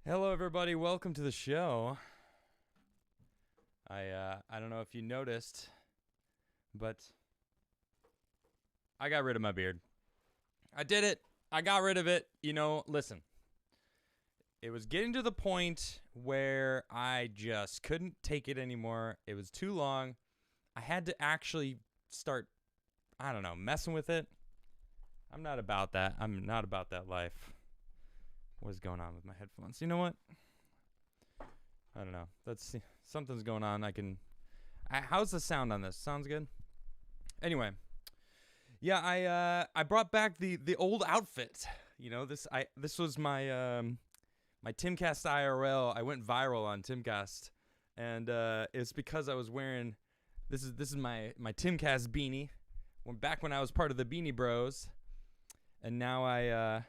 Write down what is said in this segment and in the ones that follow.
Hello, everybody. Welcome to the show. I don't know if you noticed, but I got rid of my beard. I did it. I got rid of it. Listen. It was getting to the point where I just couldn't take it anymore. It was too long. I had to actually start, messing with it. I'm not about that. I'm not about that life. What is going on with my headphones? You know what? I don't know. Something's going on. How's the sound on this? Sounds good? Anyway. Yeah, I brought back the old outfit. This was my my Timcast IRL. I went viral on Timcast, and it's because I was wearing this is my Timcast beanie. Back when I was part of the Beanie Bros, and now I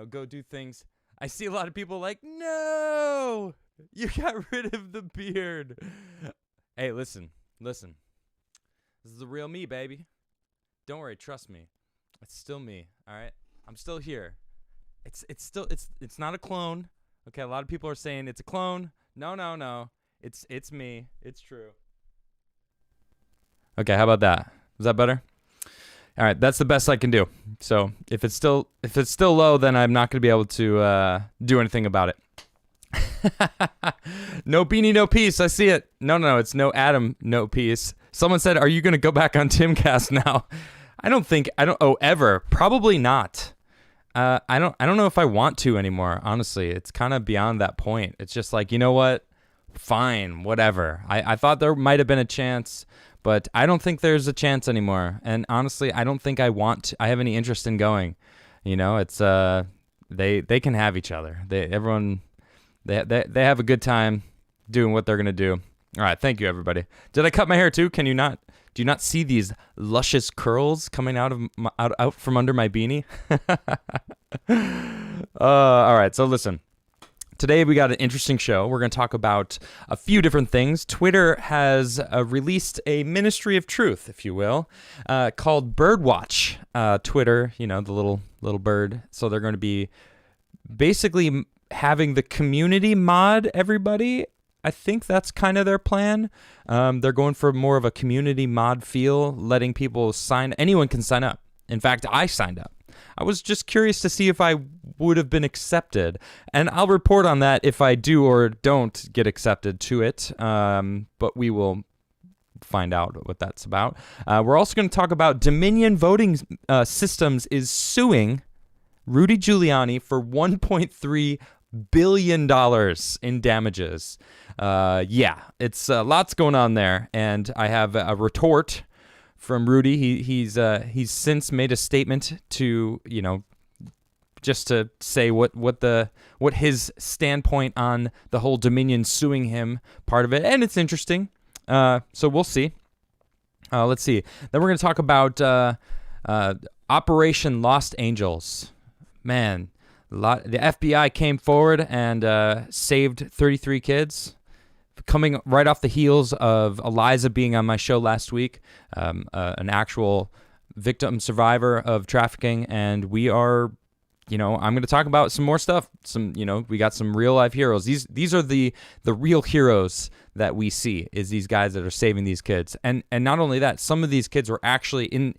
go do things. I see a lot of people like, no, you got rid of the beard. Hey, listen. This is the real me, baby. Don't worry, trust me. It's still me, all right? I'm still here. It's not a clone. Okay, a lot of people are saying it's a clone. No. It's me. It's true. Okay, how about that? Is that better? All right, that's the best I can do. So if it's still low, then I'm not going to be able to do anything about it. No beanie, no peace. I see it. No, it's no Adam, no peace. Someone said, "Are you going to go back on Timcast now?" I don't. Oh, ever? Probably not. I don't know if I want to anymore. Honestly, it's kind of beyond that point. It's just like, you know what? Fine, whatever. I thought there might have been a chance. But I don't think there's a chance anymore. And honestly, I don't think I have any interest in going. It's they can have each other. They have a good time doing what they're going to do. All right, thank you everybody. Did I cut my hair too? Do you not see these luscious curls coming out from under my beanie? All right, so listen. Today we got an interesting show. We're going to talk about a few different things. Twitter has released a ministry of truth, if you will, called Birdwatch. Twitter, the little bird. So they're going to be basically having the community mod everybody. I think that's kind of their plan. They're going for more of a community mod feel, letting people anyone can sign up. In fact, I signed up. I was just curious to see if I would have been accepted, and I'll report on that if I do or don't get accepted to it, but we will find out what that's about. We're also going to talk about Dominion Voting Systems is suing Rudy Giuliani for $1.3 billion in damages. It's lots going on there, and I have a retort from Rudy. He's since made a statement to, just to say what his standpoint on the whole Dominion suing him part of it, and it's interesting. So we'll see. Let's see. Then we're going to talk about Operation Lost Angels. Man, the FBI came forward and saved 33 kids. Coming right off the heels of Eliza being on my show last week, an actual victim survivor of trafficking, and we are, I'm going to talk about some more stuff. We got some real life heroes. These are the real heroes that we see, is these guys that are saving these kids, and not only that, some of these kids were actually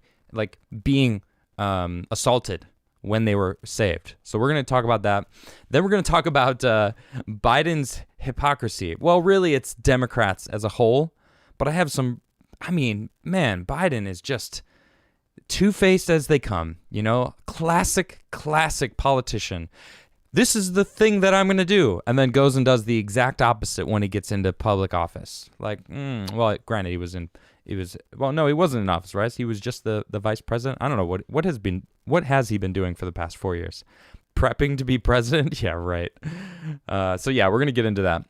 being assaulted when they were saved. So we're going to talk about that. Then we're going to talk about Biden's hypocrisy. Well, really, it's Democrats as a whole. But I have Biden is just two-faced as they come. Classic politician. This is the thing that I'm going to do. And then goes and does the exact opposite when he gets into public office. Granted, he wasn't in office, right? He was just the vice president. I don't know what has he been doing for the past 4 years? Prepping to be president? Yeah, right. We're going to get into that.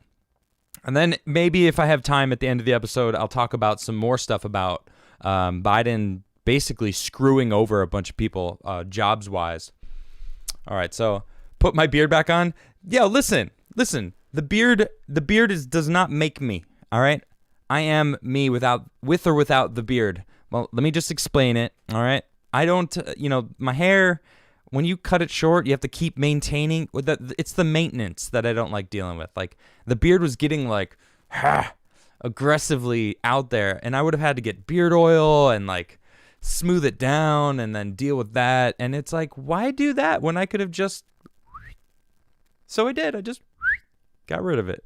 And then maybe if I have time at the end of the episode, I'll talk about some more stuff about Biden basically screwing over a bunch of people jobs-wise. All right, so put my beard back on. Yeah, listen. The beard does not make me, all right? I am me with or without the beard. Well, let me just explain it, all right? I don't, my hair, when you cut it short, you have to keep maintaining. It's the maintenance that I don't like dealing with. Like, the beard was getting like aggressively out there, and I would have had to get beard oil and like smooth it down and then deal with that. And it's like, why do that when I could have just... So I did. I just got rid of it.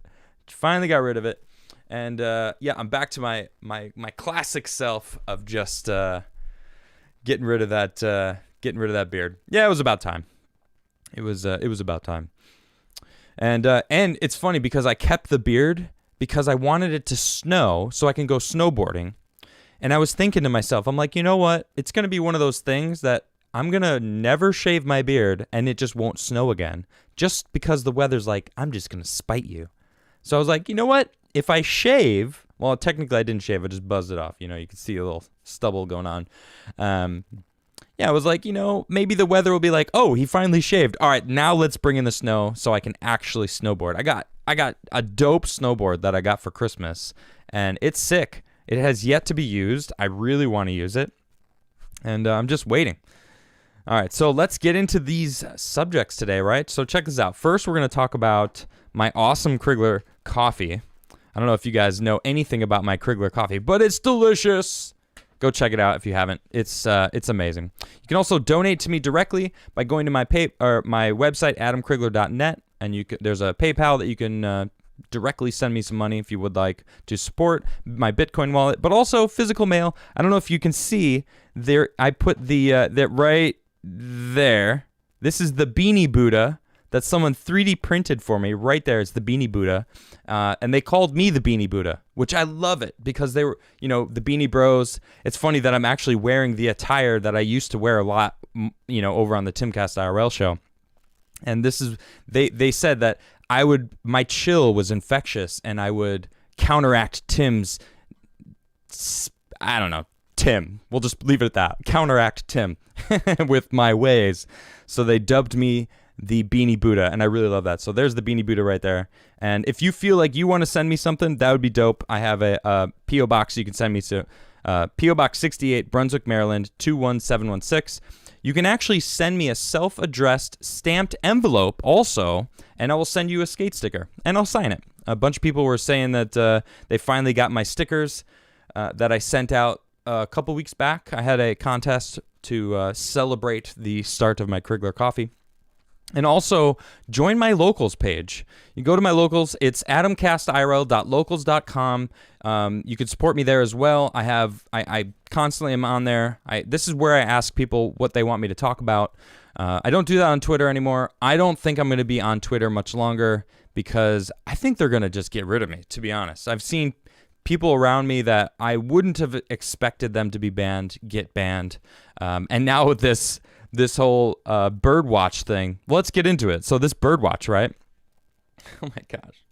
Finally got rid of it. And yeah, I'm back to my classic self of just getting rid of that beard. Yeah, it was about time. It was about time. And it's funny because I kept the beard because I wanted it to snow so I can go snowboarding. And I was thinking to myself, I'm like, you know what? It's going to be one of those things that I'm going to never shave my beard and it just won't snow again. Just because the weather's like, I'm just going to spite you. So I was like, you know what? If I shave, well, technically I didn't shave. I just buzzed it off. You know, you can see a little stubble going on. Yeah, I was like, you know, maybe the weather will be like, oh, he finally shaved. All right, now let's bring in the snow so I can actually snowboard. I got a dope snowboard that I got for Christmas, and it's sick. It has yet to be used. I really want to use it, and I'm just waiting. All right, so let's get into these subjects today, right? So check this out. First, we're going to talk about my awesome Crigler coffee. I don't know if you guys know anything about my Crigler coffee, but it's delicious. Go check it out if you haven't. It's amazing. You can also donate to me directly by going to my website, adamcrigler.net, and there's a PayPal that you can directly send me some money if you would like to support my Bitcoin wallet, but also physical mail. I don't know if you can see there. I put that right there. This is the Beanie Buddha that someone 3D printed for me. Right there, it's the Beanie Buddha. And they called me the Beanie Buddha, which I love it because they were, you know, the Beanie Bros. It's funny that I'm actually wearing the attire that I used to wear a lot, you know, over on the Timcast IRL show. And this is, they said that my chill was infectious and I would counteract Tim's, I don't know, Tim. We'll just leave it at that. Counteract Tim with my ways. So they dubbed me the Beanie Buddha, and I really love that. So there's the Beanie Buddha right there. And if you feel like you want to send me something, that would be dope. I have a P.O. Box you can send me to, P.O. Box 68, Brunswick, Maryland, 21716. You can actually send me a self-addressed stamped envelope also, and I will send you a skate sticker, and I'll sign it. A bunch of people were saying that they finally got my stickers that I sent out a couple weeks back. I had a contest to celebrate the start of my Crigler coffee. And also, join my locals page. You go to my locals. It's adamcastirl.locals.com. You can support me there as well. I constantly am on there. This is where I ask people what they want me to talk about. I don't do that on Twitter anymore. I don't think I'm going to be on Twitter much longer because I think they're going to just get rid of me, to be honest. I've seen people around me that I wouldn't have expected them to be banned get banned. And now with this whole Birdwatch thing. Well, let's get into it. So this Birdwatch, right? Oh my gosh.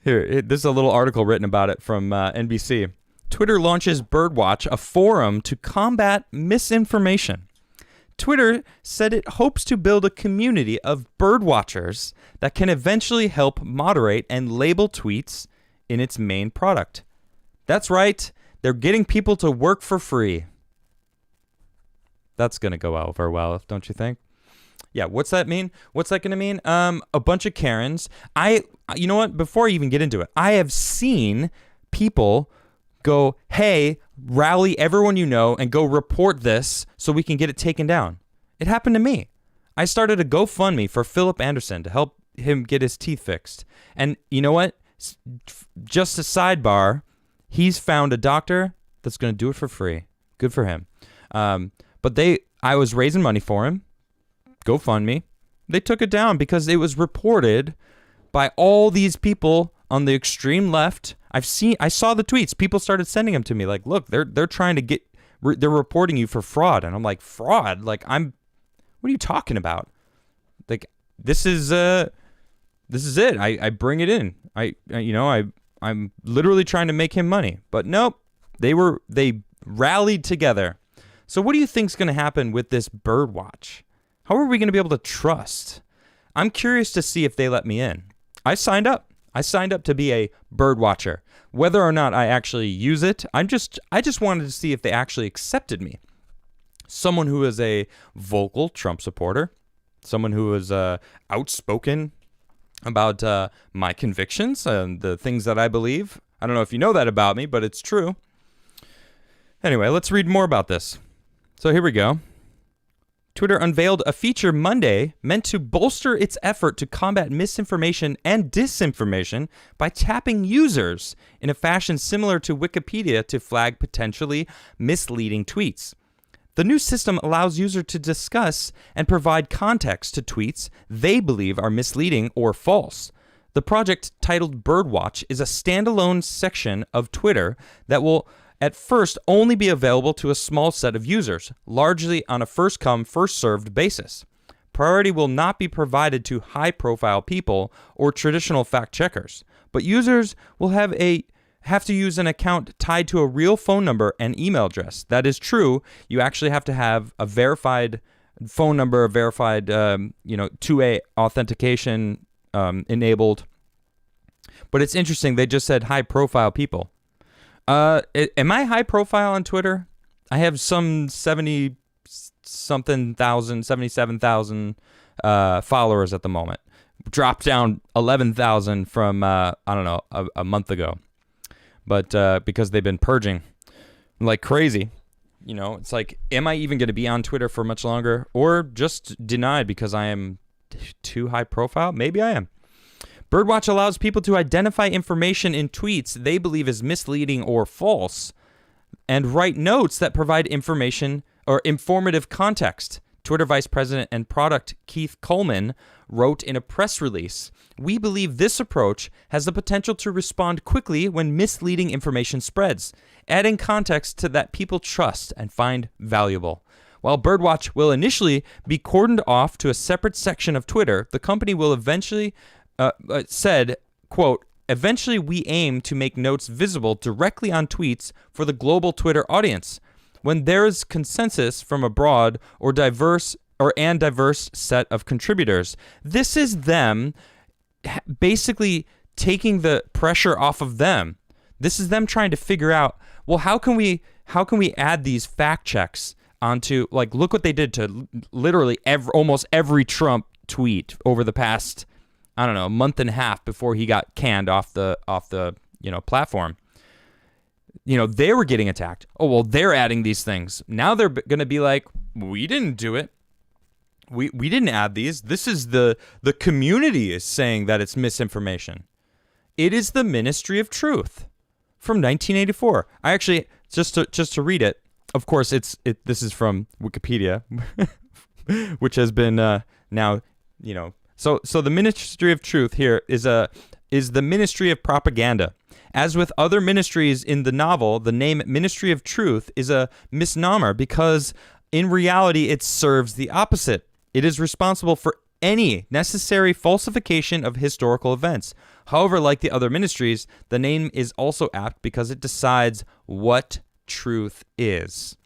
Here, this is a little article written about it from NBC. Twitter launches Birdwatch, a forum to combat misinformation. Twitter said it hopes to build a community of birdwatchers that can eventually help moderate and label tweets in its main product. That's right. They're getting people to work for free. That's going to go over well, don't you think? Yeah, what's that mean? What's that going to mean? A bunch of Karens. You know what? Before I even get into it, I have seen people go, hey, rally everyone you know and go report this so we can get it taken down. It happened to me. I started a GoFundMe for Philip Anderson to help him get his teeth fixed. And you know what? Just a sidebar, he's found a doctor that's going to do it for free. Good for him. But I was raising money for him. GoFundMe. They took it down because it was reported by all these people on the extreme left. I saw the tweets. People started sending them to me. Like, look, they're trying to they're reporting you for fraud. And I'm like, fraud? Like, what are you talking about? Like, this is it. I bring it in. I'm literally trying to make him money. But nope. They rallied together. So what do you think's going to happen with this Birdwatch? How are we going to be able to trust? I'm curious to see if they let me in. I signed up. I signed up to be a Birdwatcher. Whether or not I actually use it, I just wanted to see if they actually accepted me. someone who is a vocal Trump supporter, someone who is outspoken about my convictions and the things that I believe. I don't know if you know that about me, but it's true. Anyway, let's read more about this. So here we go. Twitter unveiled a feature Monday meant to bolster its effort to combat misinformation and disinformation by tapping users in a fashion similar to Wikipedia to flag potentially misleading tweets. The new system allows users to discuss and provide context to tweets they believe are misleading or false. The project, titled Birdwatch, is a standalone section of Twitter that will at first only be available to a small set of users, largely on a first-come, first-served basis. Priority will not be provided to high-profile people or traditional fact-checkers, but users will have to use an account tied to a real phone number and email address. That is true. You actually have to have a verified phone number, a verified, two-way authentication enabled. But it's interesting. They just said high-profile people. Am I high profile on Twitter? I have some 77,000 followers at the moment. Dropped down 11,000 from, a month ago. But because they've been purging like crazy, it's like, am I even going to be on Twitter for much longer, or just denied because I am too high profile? Maybe I am. Birdwatch allows people to identify information in tweets they believe is misleading or false and write notes that provide information or informative context. Twitter Vice President and Product Keith Coleman wrote in a press release, "We believe this approach has the potential to respond quickly when misleading information spreads, adding context to that people trust and find valuable." While Birdwatch will initially be cordoned off to a separate section of Twitter, the company will eventually said, quote, "Eventually we aim to make notes visible directly on tweets for the global Twitter audience. When there is consensus from a broad or diverse set of contributors, this is them basically taking the pressure off of them. This is them trying to figure out, well, how can we add these fact checks onto, like, look what they did to literally almost every Trump tweet over the past, a month and a half before he got canned off the platform. They were getting attacked. Oh, well, they're adding these things. Now they're going to be like, we didn't do it. We didn't add these. This is the community is saying that it's misinformation. It is the Ministry of Truth from 1984. I actually, just to read it, of course, this is from Wikipedia, which has been now, So the Ministry of Truth here is the Ministry of Propaganda. As with other ministries in the novel, the name Ministry of Truth is a misnomer because in reality it serves the opposite. It is responsible for any necessary falsification of historical events. However, like the other ministries, the name is also apt because it decides what truth is.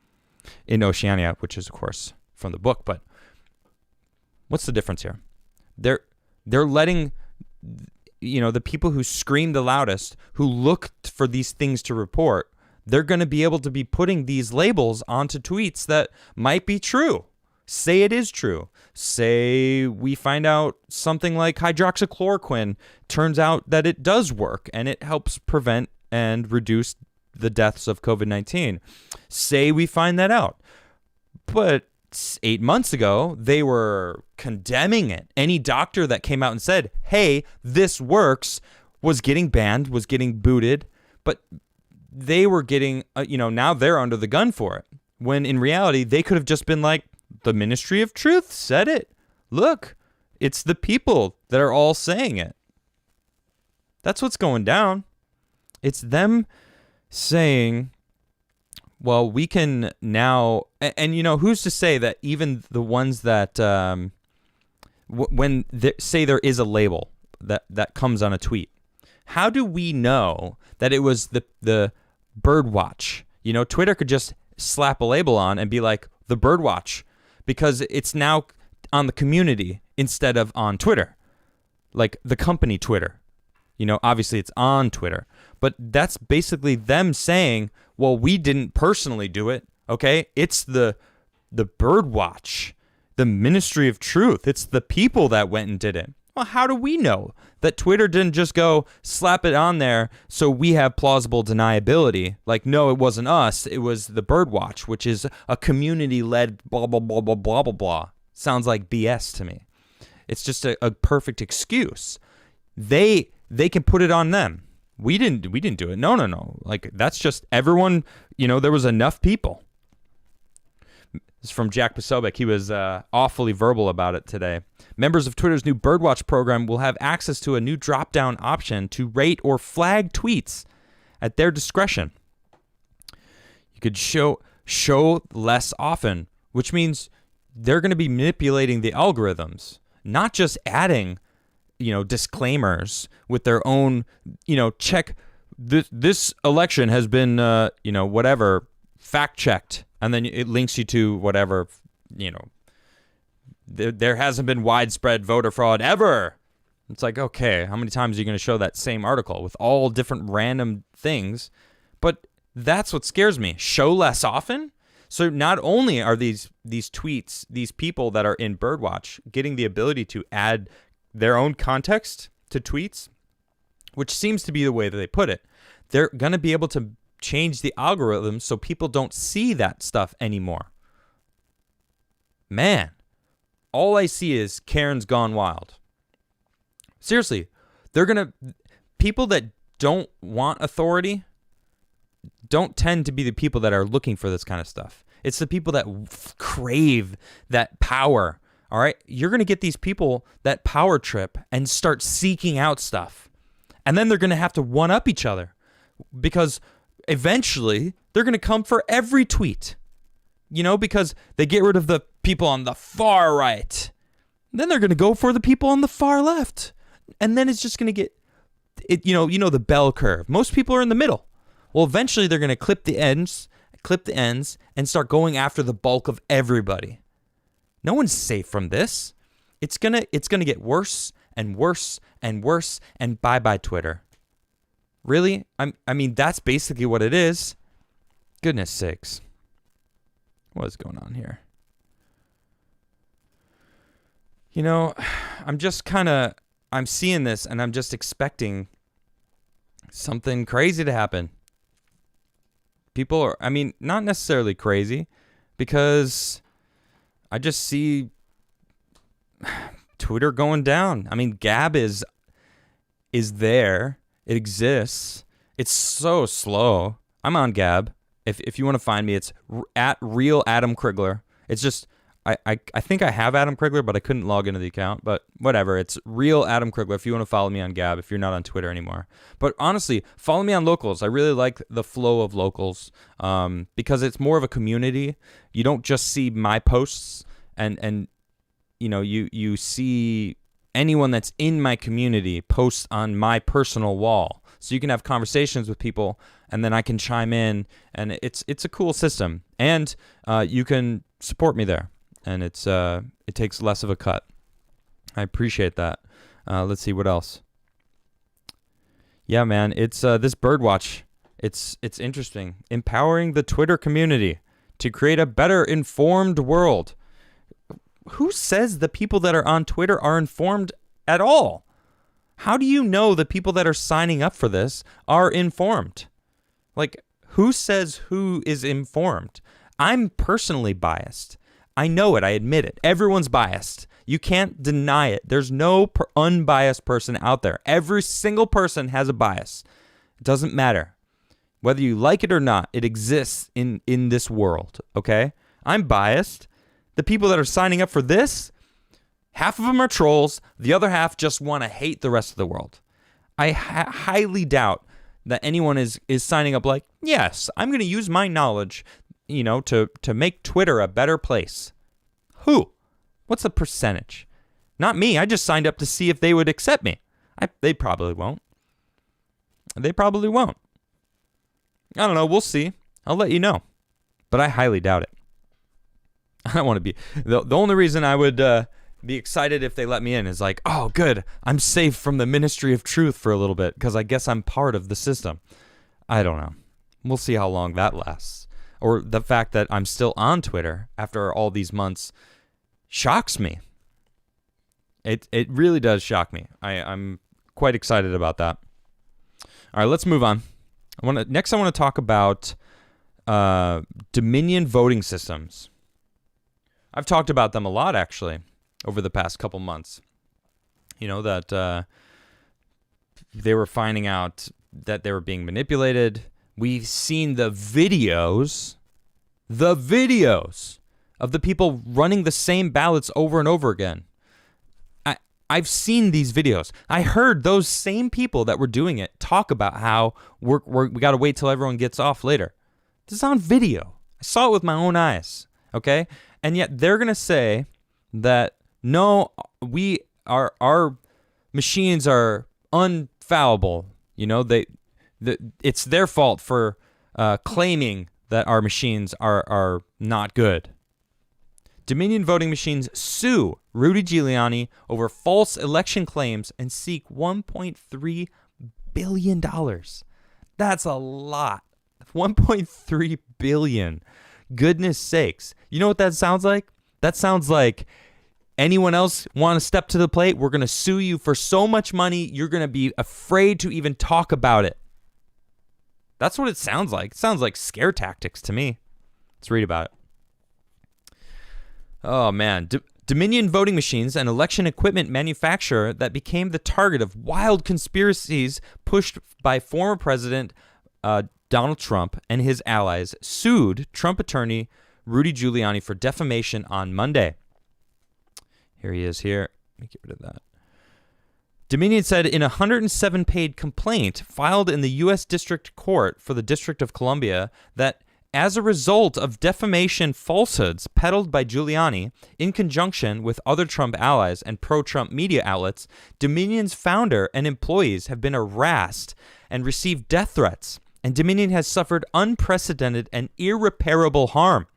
In Oceania, which is of course from the book, but what's the difference here? They're letting, the people who scream the loudest, who look for these things to report, they're going to be able to be putting these labels onto tweets that might be true. Say it is true. Say we find out something like hydroxychloroquine turns out that it does work and it helps prevent and reduce the deaths of COVID-19. Say we find that out. But 8 months ago, they were condemning it. Any doctor that came out and said, hey, this works, was getting banned, was getting booted, but they were getting, now they're under the gun for it. When in reality, they could have just been like, the Ministry of Truth said it. Look, it's the people that are all saying it. That's what's going down. It's them saying, well, we can now, and who's to say that even the ones that, when they say there is a label that comes on a tweet, how do we know that it was the Birdwatch? Twitter could just slap a label on and be like, the Birdwatch, because it's now on the community instead of on Twitter, like the company Twitter. Obviously it's on Twitter, but that's basically them saying, well, we didn't personally do it. Okay. It's the the Birdwatch, the Ministry of Truth. It's the people that went and did it. Well, how do we know that Twitter didn't just go slap it on there so we have plausible deniability? Like, no, it wasn't us. It was the Birdwatch, which is a community-led blah, blah, blah, blah, blah, blah, blah. Sounds like BS to me. It's just a perfect excuse. They can put it on them. We didn't do it. No. Like, that's just everyone, there was enough people. This is from Jack Posobiec. He was awfully verbal about it today. Members of Twitter's new Birdwatch program will have access to a new drop-down option to rate or flag tweets at their discretion. You could show less often, which means they're going to be manipulating the algorithms, not just adding, disclaimers with their own, check this election has been, whatever, fact-checked. And then it links you to whatever, there hasn't been widespread voter fraud ever. It's like, okay, how many times are you going to show that same article with all different random things? But that's what scares me. Show less often? So not only are these tweets, these people that are in Birdwatch getting the ability to add their own context to tweets, which seems to be the way that they put it, they're going to be able to change the algorithm so people don't see that stuff anymore. Man, all I see is Karen's gone wild. Seriously, people that don't want authority don't tend to be the people that are looking for this kind of stuff. It's the people that crave that power. All right, you're going to get these people that power trip and start seeking out stuff. And then they're going to have to one-up each other because eventually they're going to come for every tweet, because they get rid of the people on the far right. Then they're going to go for the people on the far left. And then it's just going to get, the bell curve. Most people are in the middle. Well, eventually they're going to clip the ends, and start going after the bulk of everybody. No one's safe from this. It's going to get worse and worse and worse, and bye-bye Twitter. Really? I mean, that's basically what it is. Goodness sakes. What is going on here? I'm seeing this, and I'm just expecting something crazy to happen. People are, not necessarily crazy, because I just see Twitter going down. Gab is there. It exists. It's so slow. I'm on Gab. If you want to find me, it's at real Adam Crigler. It's just I think I have Adam Crigler, but I couldn't log into the account. But whatever. It's real Adam Crigler if you want to follow me on Gab, if you're not on Twitter anymore. But honestly, follow me on Locals. I really like the flow of Locals because it's more of a community. You don't just see my posts and you see anyone that's in my community post on my personal wall. So you can have conversations with people, and then I can chime in, and it's a cool system. And you can support me there, and it takes less of a cut. I appreciate that. Let's see what else. Yeah, man, it's this Birdwatch. It's interesting. Empowering the Twitter community to create a better informed world. Who says the people that are on Twitter are informed at all? How do you know the people that are signing up for this are informed? Like, who says who is informed? I'm personally biased. I know it. I admit it. Everyone's biased. You can't deny it. There's no unbiased person out there. Every single person has a bias. It doesn't matter. Whether you like it or not, it exists in this world, okay? I'm biased. The people that are signing up for this, half of them are trolls. The other half just want to hate the rest of the world. I highly doubt that anyone is signing up like, yes, I'm going to use my knowledge, to make Twitter a better place. Who? What's the percentage? Not me. I just signed up to see if they would accept me. They probably won't. They probably won't. I don't know. We'll see. I'll let you know. But I highly doubt it. I don't want to be... The only reason I would be excited if they let me in is like, oh, good. I'm safe from the Ministry of Truth for a little bit because I guess I'm part of the system. I don't know. We'll see how long that lasts. or the fact that I'm still on Twitter after all these months shocks me. It really does shock me. I'm quite excited about that. All right, let's move on. Next I want to talk about Dominion voting systems. I've talked about them a lot, actually, over the past couple months. You know, that they were finding out that they were being manipulated. We've seen the videos of the people running the same ballots over and over again. I've seen these videos. I heard those same people that were doing it talk about how we got to wait till everyone gets off later. This is on video. I saw it with my own eyes, okay? And yet they're going to say that, no, our machines are unfallible. You know, it's their fault for claiming that our machines are not good. Dominion voting machines sue Rudy Giuliani over false election claims and seek $1.3 billion. That's a lot. $1.3 billion. Goodness sakes. You know what that sounds like? That sounds like, anyone else want to step to the plate? We're going to sue you for so much money, you're going to be afraid to even talk about it. That's what it sounds like. It sounds like scare tactics to me. Let's read about it. Oh, man. Dominion voting machines, an election equipment manufacturer that became the target of wild conspiracies pushed by former President Donald Trump and his allies, sued Trump attorney Rudy Giuliani for defamation on Monday. Here he is here. Let me get rid of that. Dominion said in a 107-page complaint filed in the U.S. District Court for the District of Columbia that as a result of defamation falsehoods peddled by Giuliani in conjunction with other Trump allies and pro-Trump media outlets, Dominion's founder and employees have been harassed and received death threats, and Dominion has suffered unprecedented and irreparable harm.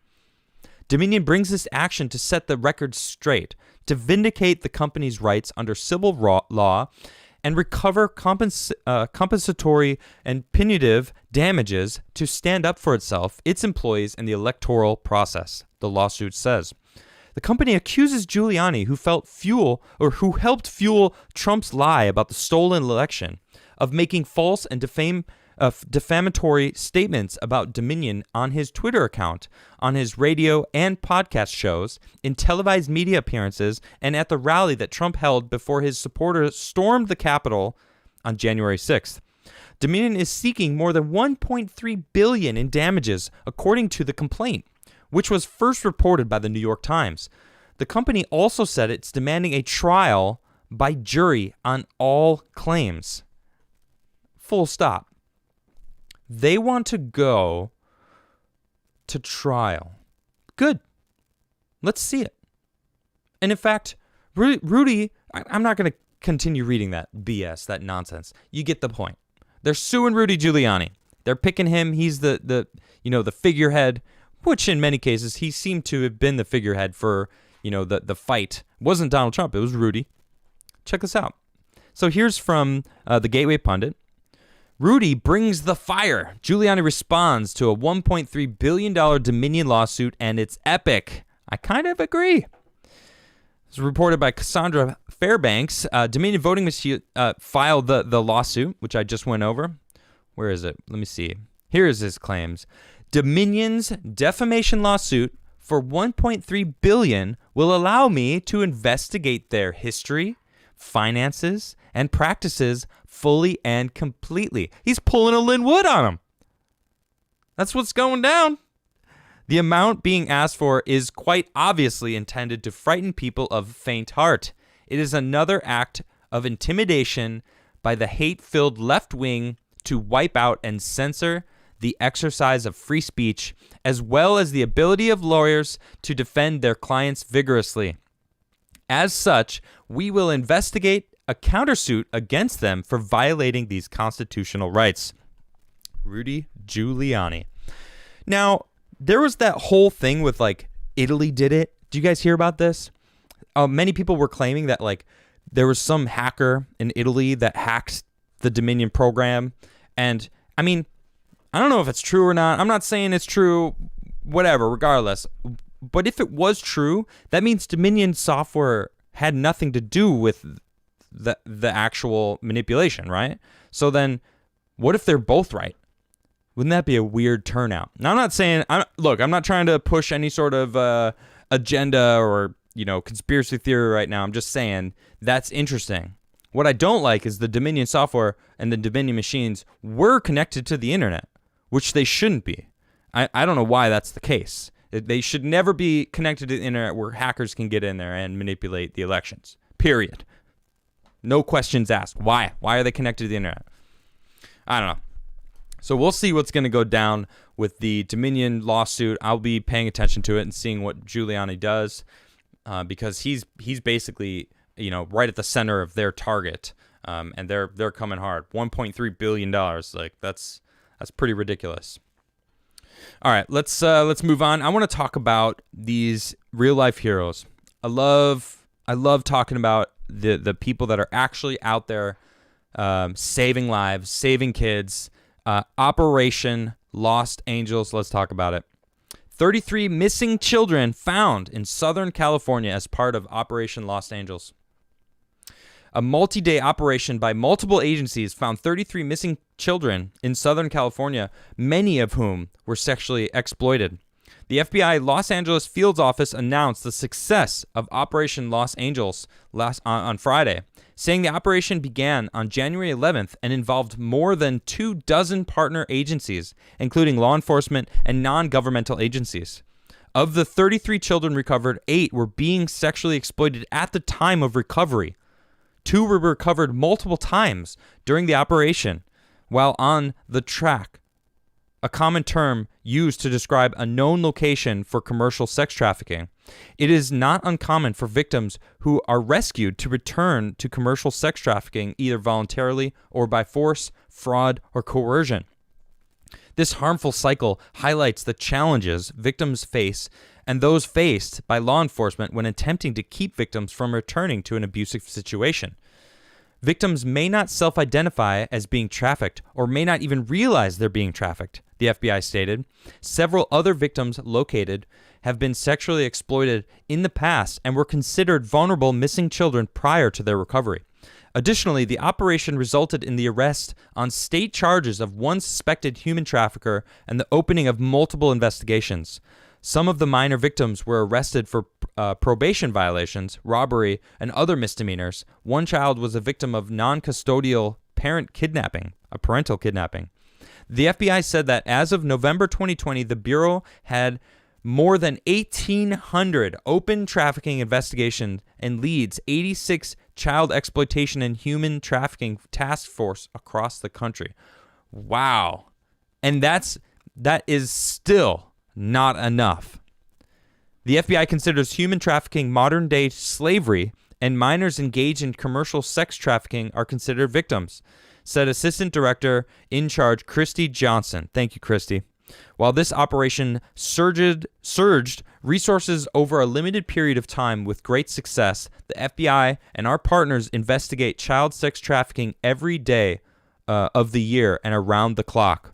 Dominion brings this action to set the record straight, to vindicate the company's rights under civil law, and recover compensatory and punitive damages to stand up for itself, its employees, and the electoral process, the lawsuit says. The company accuses Giuliani, who helped fuel Trump's lie about the stolen election, of making false and defamatory statements about Dominion on his Twitter account, on his radio and podcast shows, in televised media appearances, and at the rally that Trump held before his supporters stormed the Capitol on January 6th. Dominion is seeking more than $1.3 billion in damages, according to the complaint, which was first reported by the New York Times. The company also said it's demanding a trial by jury on all claims. Full stop. They want to go to trial. Good. Let's see it. And in fact, Rudy, I'm not going to continue reading that BS, that nonsense. You get the point. They're suing Rudy Giuliani. They're picking him. He's the figurehead, which in many cases he seemed to have been the figurehead for, the fight. It wasn't Donald Trump. It was Rudy. Check this out. So here's from the Gateway Pundit. Rudy brings the fire. Giuliani responds to a $1.3 billion Dominion lawsuit, and it's epic. I kind of agree. It's reported by Cassandra Fairbanks. Dominion Voting Machine filed the lawsuit, which I just went over. Where is it? Let me see. Here is his claims. Dominion's defamation lawsuit for $1.3 billion will allow me to investigate their history, finances, and practices fully and completely. He's pulling a Lin Wood on him. That's what's going down. The amount being asked for is quite obviously intended to frighten people of faint heart. It is another act of intimidation by the hate-filled left wing to wipe out and censor the exercise of free speech, as well as the ability of lawyers to defend their clients vigorously. As such, we will investigate a countersuit against them for violating these constitutional rights. Rudy Giuliani. Now, there was that whole thing with, Italy did it. Do you guys hear about this? Many people were claiming that, there was some hacker in Italy that hacked the Dominion program. And, I don't know if it's true or not. I'm not saying it's true. whatever, regardless. But if it was true, that means Dominion software had nothing to do with the actual manipulation, right? So then what if they're both right? Wouldn't that be a weird turnout? Now, I'm not saying, I'm not trying to push any sort of agenda or, conspiracy theory right now. I'm just saying that's interesting. What I don't like is the Dominion software and the Dominion machines were connected to the internet, which they shouldn't be. I don't know why that's the case. They should never be connected to the internet where hackers can get in there and manipulate the elections. Period. No questions asked. Why? Why are they connected to the internet? I don't know. So we'll see what's going to go down with the Dominion lawsuit. I'll be paying attention to it and seeing what Giuliani does because he's basically, right at the center of their target, and they're coming hard. $1.3 billion. Like that's pretty ridiculous. All right, let's move on. I want to talk about these real life heroes. I love talking about the people that are actually out there saving lives, saving kids. Operation Lost Angels. Let's talk about it. 33 missing children found in Southern California as part of Operation Lost Angels. A multi-day operation by multiple agencies found 33 missing children in Southern California, many of whom were sexually exploited. The FBI Los Angeles Field Office announced the success of Operation Lost Angels on Friday, saying the operation began on January 11th and involved more than 24 partner agencies, including law enforcement and non-governmental agencies. Of the 33 children recovered, 8 were being sexually exploited at the time of recovery. 2 were recovered multiple times during the operation while on the track, a common term used to describe a known location for commercial sex trafficking. It is not uncommon for victims who are rescued to return to commercial sex trafficking either voluntarily or by force, fraud, or coercion. This harmful cycle highlights the challenges victims face and those faced by law enforcement when attempting to keep victims from returning to an abusive situation. Victims may not self-identify as being trafficked or may not even realize they're being trafficked, the FBI stated. Several other victims located have been sexually exploited in the past and were considered vulnerable missing children prior to their recovery. Additionally, the operation resulted in the arrest on state charges of one suspected human trafficker and the opening of multiple investigations. Some of the minor victims were arrested for probation violations, robbery, and other misdemeanors. One child was a victim of non-custodial parental kidnapping. The FBI said that as of November 2020, the Bureau had more than 1,800 open trafficking investigations and leads 86 child exploitation and human trafficking task force across the country. Wow. And that is still not enough. The FBI considers human trafficking modern-day slavery, and minors engaged in commercial sex trafficking are considered victims, said Assistant Director in Charge Christy Johnson. Thank you, Christy. While this operation surged resources over a limited period of time with great success, the FBI and our partners investigate child sex trafficking every day of the year and around the clock.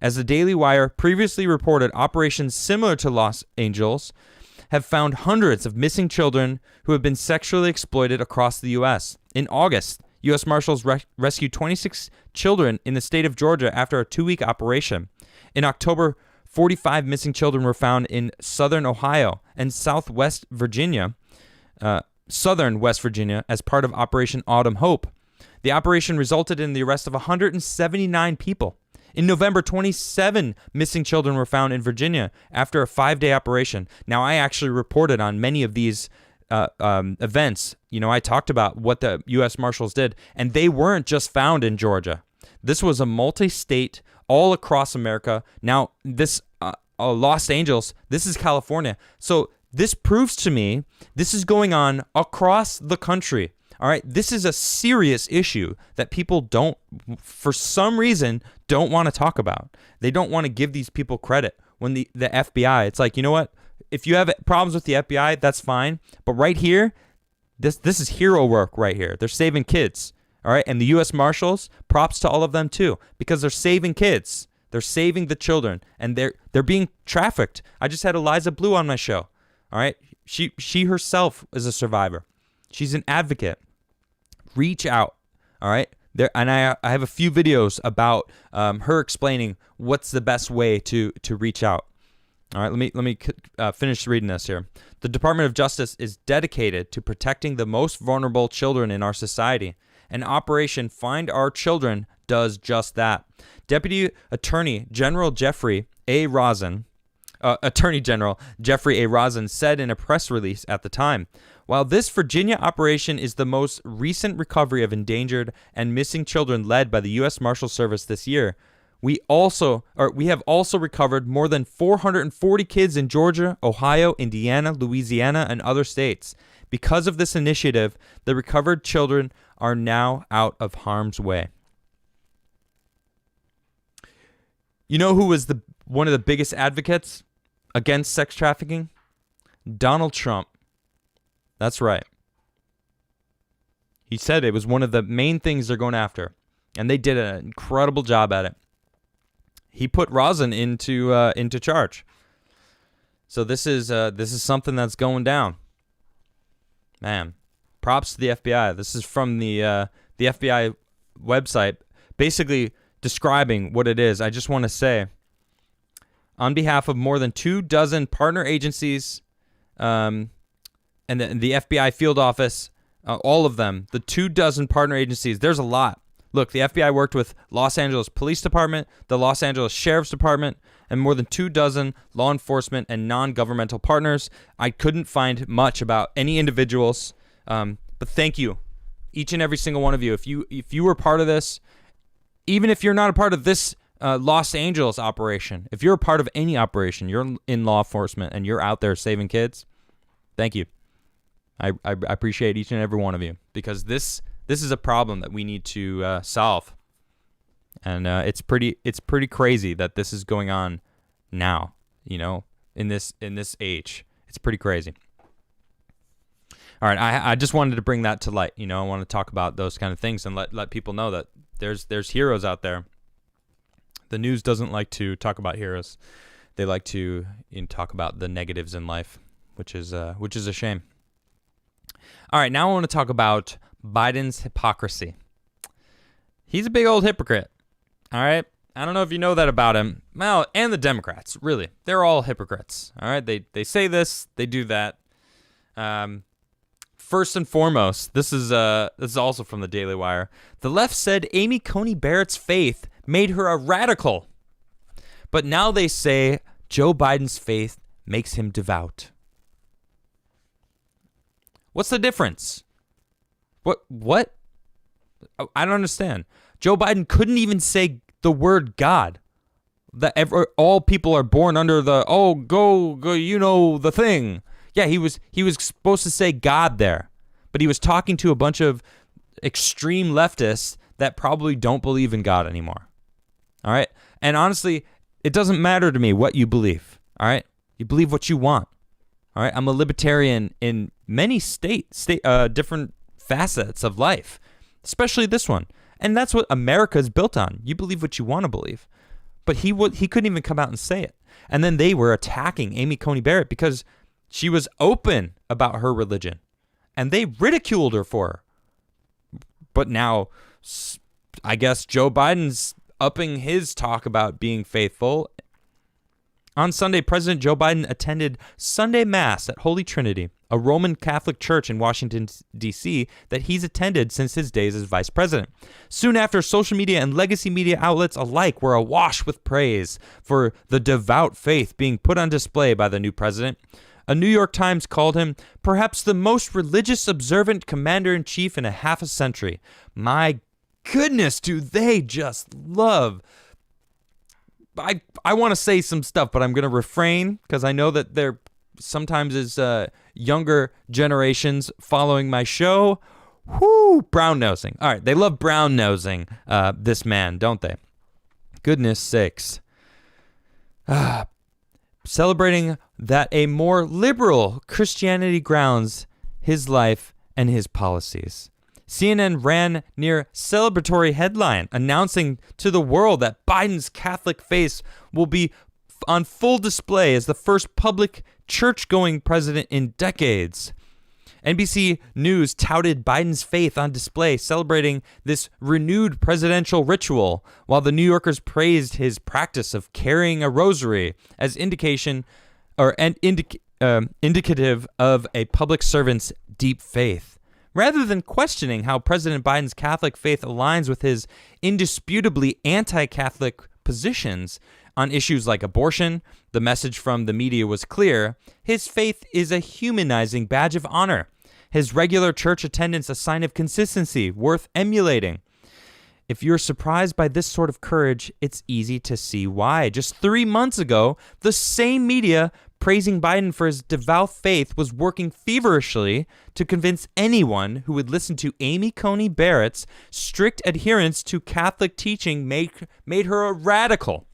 As the Daily Wire previously reported, operations similar to Los Angeles have found hundreds of missing children who have been sexually exploited across the U.S. In August, U.S. Marshals rescued 26 children in the state of Georgia after a 2-week operation. In October, 45 missing children were found in southern Ohio and southern West Virginia as part of Operation Autumn Hope. The operation resulted in the arrest of 179 people. In November, 27 missing children were found in Virginia after a 5-day operation. Now, I actually reported on many of these events. I talked about what the U.S. Marshals did, and they weren't just found in Georgia. This was a multi-state, all across America. Now, this Los Angeles, this is California. So this proves to me this is going on across the country. All right, this is a serious issue that people for some reason, don't want to talk about. They don't want to give these people credit. When the FBI, it's like, you know what? If you have problems with the FBI, that's fine. But right here, this is hero work right here. They're saving kids. All right, and the U.S. Marshals, props to all of them too, because they're saving kids. They're saving the children, and they're being trafficked. I just had Eliza Blue on my show. All right, she herself is a survivor. She's an advocate. Reach out. All right, and I have a few videos about her explaining what's the best way to reach out. All right, let me finish reading this here. The Department of Justice is dedicated to protecting the most vulnerable children in our society, and Operation Find Our Children does just that. Deputy Attorney General Jeffrey A. Rosen said in a press release at the time, while this Virginia operation is the most recent recovery of endangered and missing children led by the U.S. Marshal Service this year, we have also recovered more than 440 kids in Georgia, Ohio, Indiana, Louisiana, and other states. Because of this initiative, the recovered children are now out of harm's way. You know who was one of the biggest advocates against sex trafficking? Donald Trump. That's right. He said it was one of the main things they're going after, and they did an incredible job at it. He put Rosen into charge. So this is something that's going down. Man, props to the FBI. This is from the FBI website, basically describing what it is. I just want to say, on behalf of more than 24 partner agencies, and the FBI field office, all of them, the 24 partner agencies, there's a lot. Look, the FBI worked with Los Angeles Police Department, the Los Angeles Sheriff's Department, and more than 24 law enforcement and non-governmental partners. I couldn't find much about any individuals, but thank you, each and every single one of you. If you were part of this, even if you're not a part of this Los Angeles operation, if you're a part of any operation, you're in law enforcement and you're out there saving kids, thank you. I appreciate each and every one of you, because this is a problem that we need to solve, and it's pretty crazy that this is going on now. You know, in this age, it's pretty crazy. All right, I just wanted to bring that to light. You know, I want to talk about those kind of things and let people know that there's heroes out there. The news doesn't like to talk about heroes; they like to talk about the negatives in life, which is a shame. All right, now I want to talk about Biden's hypocrisy. He's a big old hypocrite. All right. I don't know if you know that about him. Well, and the Democrats, really. They're all hypocrites. All right. They say this, they do that. First and foremost, this is also from the Daily Wire. The left said Amy Coney Barrett's faith made her a radical. But now they say Joe Biden's faith makes him devout. What's the difference? What? I don't understand. Joe Biden couldn't even say the word God. All people are born under the go you know the thing. Yeah, he was supposed to say God there, but he was talking to a bunch of extreme leftists that probably don't believe in God anymore. All right, and honestly, it doesn't matter to me what you believe. All right, you believe what you want. All right, I'm a libertarian in many different facets of life, especially this one. And that's what America is built on. You believe what you want to believe. But he couldn't even come out and say it. And then they were attacking Amy Coney Barrett because she was open about her religion. And they ridiculed her for her. But now, I guess Joe Biden's upping his talk about being faithful. On Sunday, President Joe Biden attended Sunday Mass at Holy Trinity, a Roman Catholic church in Washington, D.C. that he's attended since his days as vice president. Soon after, social media and legacy media outlets alike were awash with praise for the devout faith being put on display by the new president. A New York Times called him perhaps the most religious observant commander-in-chief in a half a century. My goodness, do they just love... I want to say some stuff, but I'm going to refrain because I know that there sometimes is younger generations following my show. Whoo, brown-nosing. All right, they love brown-nosing this man, don't they? Goodness sakes. Celebrating that a more liberal Christianity grounds his life and his policies. CNN ran near celebratory headline announcing to the world that Biden's Catholic faith will be on full display as the first public church-going president in decades. NBC News touted Biden's faith on display, celebrating this renewed presidential ritual, while the New Yorkers praised his practice of carrying a rosary as indicative of a public servant's deep faith. Rather than questioning how President Biden's Catholic faith aligns with his indisputably anti-Catholic positions on issues like abortion, the message from the media was clear. His faith is a humanizing badge of honor. His regular church attendance a sign of consistency worth emulating. If you're surprised by this sort of courage, it's easy to see why. Just 3 months ago, the same media praising Biden for his devout faith was working feverishly to convince anyone who would listen to Amy Coney Barrett's strict adherence to Catholic teaching made her a radical.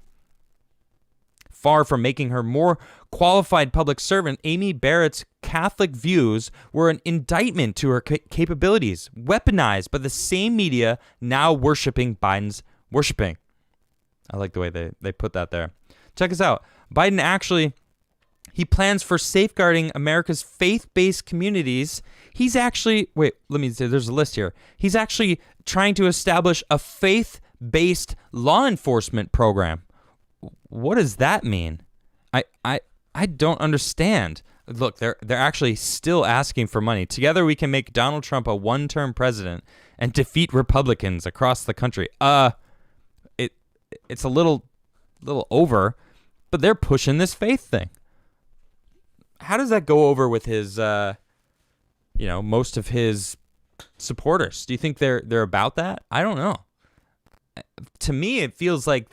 Far from making her more qualified public servant, Amy Barrett's Catholic views were an indictment to her capabilities, weaponized by the same media now worshiping Biden's worshiping. I like the way they put that there. Check us out. Biden he plans for safeguarding America's faith-based communities. He's actually, there's a list here. He's actually trying to establish a faith-based law enforcement program. What does that mean? I don't understand. Look, they're actually still asking for money. Together we can make Donald Trump a one-term president and defeat Republicans across the country. It's a little over, but they're pushing this faith thing. How does that go over with his most of his supporters? Do you think they're about that? I don't know. To me, it feels like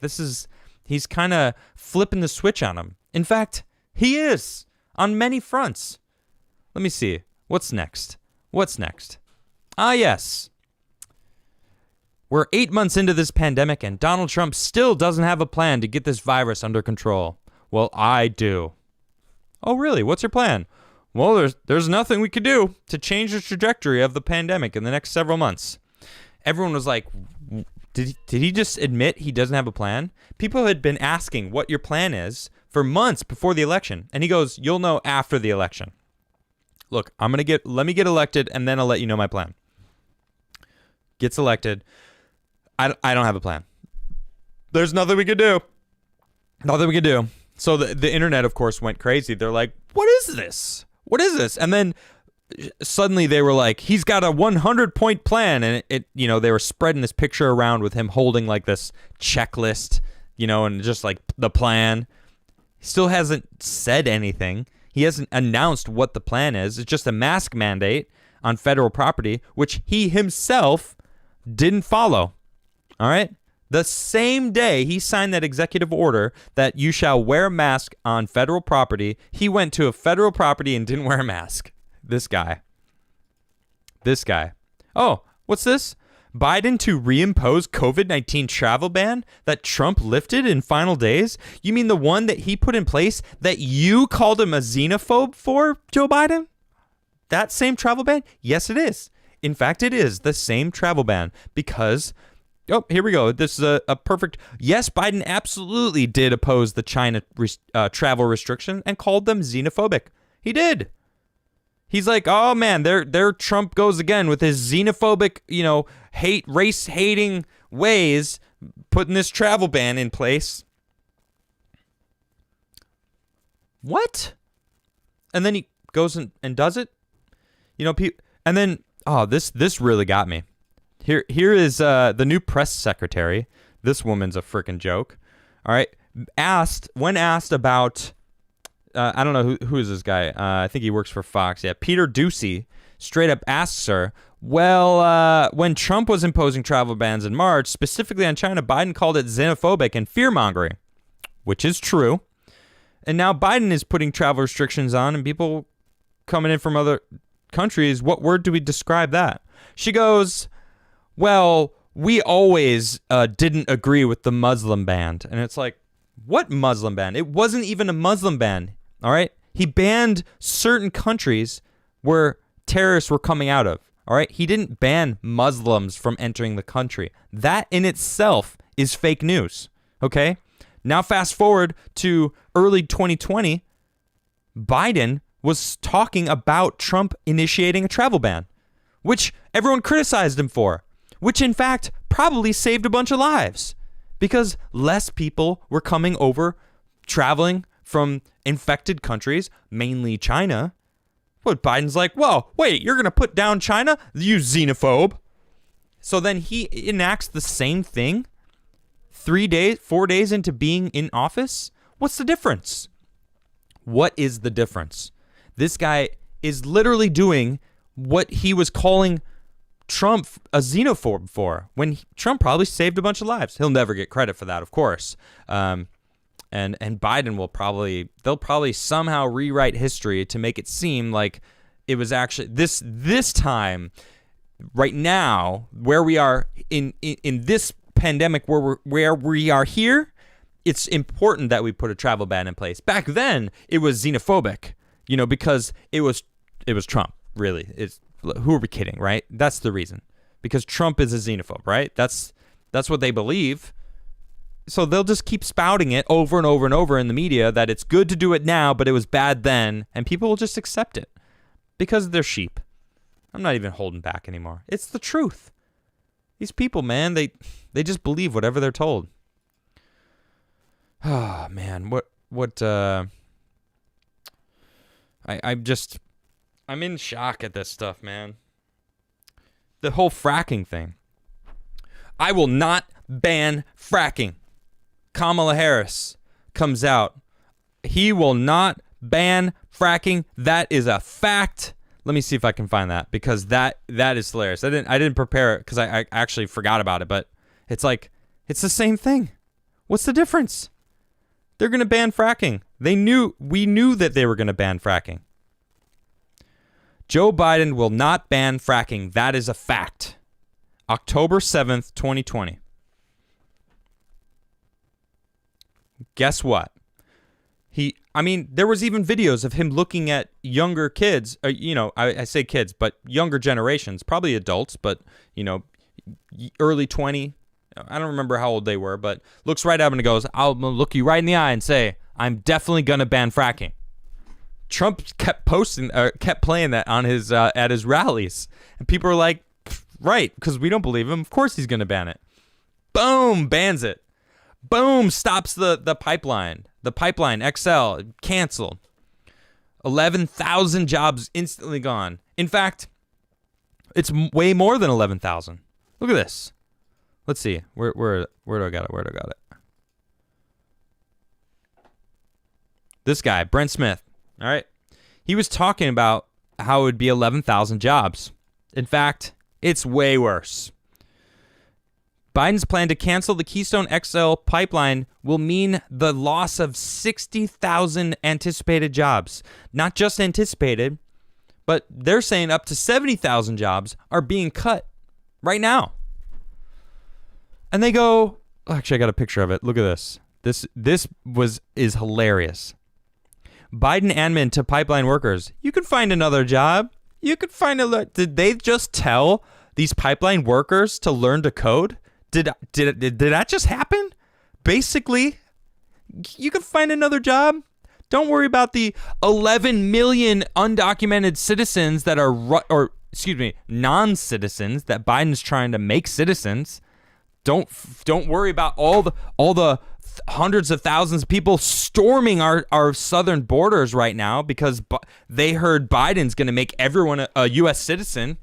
he's kind of flipping the switch on him. In fact, he is on many fronts. Let me see. What's next? Ah, yes. We're 8 months into this pandemic, and Donald Trump still doesn't have a plan to get this virus under control. Well, I do. Oh, really? What's your plan? Well, there's nothing we could do to change the trajectory of the pandemic in the next several months. Everyone was like, did he just admit he doesn't have a plan? People had been asking what your plan is for months before the election. And he goes, you'll know after the election. Look, let me get elected, and then I'll let you know my plan. Gets elected. I don't have a plan. There's nothing we could do. So the internet, of course, went crazy. They're like, what is this? And then suddenly they were like, he's got a 100-point plan. And they were spreading this picture around with him holding like this checklist, and just like the plan. He still hasn't said anything. He hasn't announced what the plan is. It's just a mask mandate on federal property, which he himself didn't follow. All right? The same day he signed that executive order that you shall wear a mask on federal property, he went to a federal property and didn't wear a mask. This guy. Oh, what's this? Biden to reimpose COVID-19 travel ban that Trump lifted in final days? You mean the one that he put in place that you called him a xenophobe for, Joe Biden? That same travel ban? Yes, it is. In fact, it is the same travel ban because... Oh, here we go. This is a perfect... Yes, Biden absolutely did oppose the China travel restriction and called them xenophobic. He did. He's like, oh, man, there Trump goes again with his xenophobic, race-hating ways, putting this travel ban in place. What? And then he goes and does it? And then, this really got me. Here is the new press secretary. This woman's a freaking joke. All right. When asked about, I don't know who is this guy. I think he works for Fox. Yeah. Peter Doocy straight up asks her, well, when Trump was imposing travel bans in March, specifically on China, Biden called it xenophobic and fear-mongering, which is true. And now Biden is putting travel restrictions on and people coming in from other countries. What word do we describe that? She goes... Well, we always didn't agree with the Muslim ban. And it's like, what Muslim ban? It wasn't even a Muslim ban, all right? He banned certain countries where terrorists were coming out of, All right. He didn't ban Muslims from entering the country. That in itself is fake news. Okay. Now, fast forward to early 2020, Biden was talking about Trump initiating a travel ban, which everyone criticized him for, which in fact probably saved a bunch of lives because less people were coming over, traveling from infected countries, mainly China. But Biden's like, whoa, wait, you're going to put down China? You xenophobe. So then he enacts the same thing 4 days into being in office. What's the difference? What is the difference? This guy is literally doing what he was calling Trump a xenophobe for, when Trump probably saved a bunch of lives. He'll never get credit for that, of course. And Biden they'll probably somehow rewrite history to make it seem like it was actually this time, right now, where we are in this pandemic, where we are here. It's important that we put a travel ban in place. Back then, it was xenophobic, because it was Trump. Really, who are we kidding, right? That's the reason, because Trump is a xenophobe, right? That's what they believe. So they'll just keep spouting it over and over and over in the media that it's good to do it now, but it was bad then, and people will just accept it because they're sheep. I'm not even holding back anymore. It's the truth. These people, man, they just believe whatever they're told. Oh man, I'm in shock at this stuff, man. The whole fracking thing. I will not ban fracking. Kamala Harris comes out. He will not ban fracking. That is a fact. Let me see if I can find that, because that is hilarious. I didn't prepare it because I actually forgot about it, but it's like, it's the same thing. What's the difference? They're going to ban fracking. We knew that they were going to ban fracking. Joe Biden will not ban fracking. That is a fact. October 7th, 2020. Guess what? There was even videos of him looking at younger kids. I say kids, but younger generations, probably adults, but, early 20. I don't remember how old they were, but looks right at him and goes, I'll look you right in the eye and say, I'm definitely going to ban fracking. Trump kept playing that on his at his rallies, and people are like, right, because we don't believe him. Of course he's going to ban it. Boom, bans it. Boom, stops the pipeline. The pipeline XL canceled. 11,000 jobs instantly gone. In fact, it's way more than 11,000. Look at this. Let's see. Where do I got it? This guy, Brent Smith. All right. He was talking about how it would be 11,000 jobs. In fact, it's way worse. Biden's plan to cancel the Keystone XL pipeline will mean the loss of 60,000 anticipated jobs. Not just anticipated, but they're saying up to 70,000 jobs are being cut right now. And they go, actually, I got a picture of it. Look at this. This is hilarious. Biden admin to pipeline workers. You can find another job. You could find Did they just tell these pipeline workers to learn to code? Did that just happen? Basically, you can find another job. Don't worry about the 11 million undocumented citizens that are, non-citizens that Biden's trying to make citizens. Don't worry about all the hundreds of thousands of people storming our southern borders right now because they heard Biden's going to make everyone a U.S. citizen.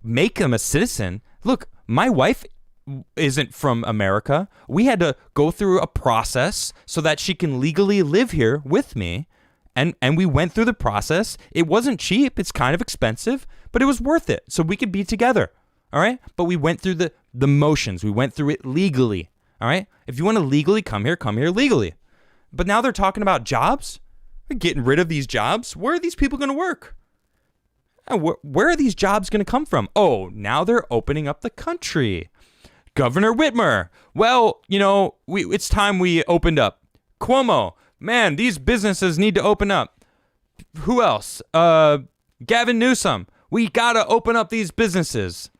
Make them a citizen. Look, my wife isn't from America. We had to go through a process so that she can legally live here with me. And we went through the process. It wasn't cheap. It's kind of expensive, but it was worth it. So we could be together. All right. But we went through the motions. We went through it legally. All right. If you want to legally come here legally. But now they're talking about jobs. We're getting rid of these jobs. Where are these people going to work? Where are these jobs going to come from? Oh, now they're opening up the country. Governor Whitmer. Well, it's time we opened up. Cuomo. Man, these businesses need to open up. Who else? Gavin Newsom. We got to open up these businesses.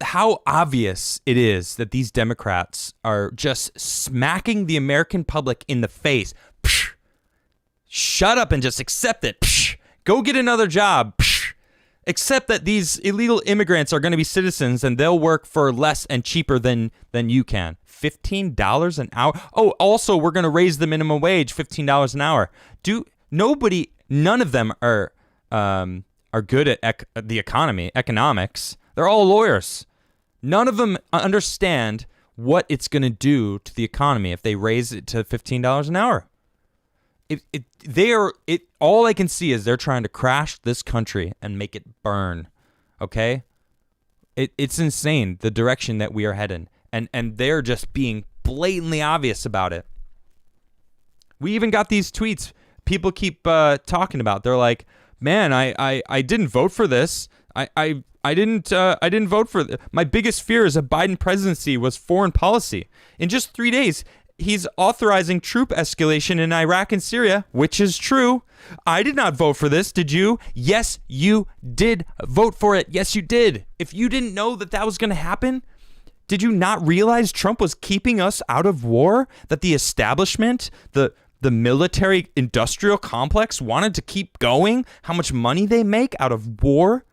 How obvious it is that these Democrats are just smacking the American public in the face. Psh, shut up and just accept it. Psh, go get another job. Psh, accept that these illegal immigrants are going to be citizens and they'll work for less and cheaper than you can. $15 an hour. Oh, also, we're going to raise the minimum wage, $15 an hour. None of them are good at the economics. They're all lawyers. None of them understand what it's going to do to the economy if they raise it to $15 an hour. All I can see is they're trying to crash this country and make it burn. Okay? It's insane the direction that we are heading. And they're just being blatantly obvious about it. We even got these tweets people keep talking about. They're like, man, I didn't vote for this. I didn't vote for my biggest fear as a Biden presidency was foreign policy. In just 3 days, he's authorizing troop escalation in Iraq and Syria, which is true. I did not vote for this. Did you? Yes, you did vote for it. Yes, you did. If you didn't know that was going to happen, did you not realize Trump was keeping us out of war? That the establishment, the military industrial complex wanted to keep going? How much money they make out of war?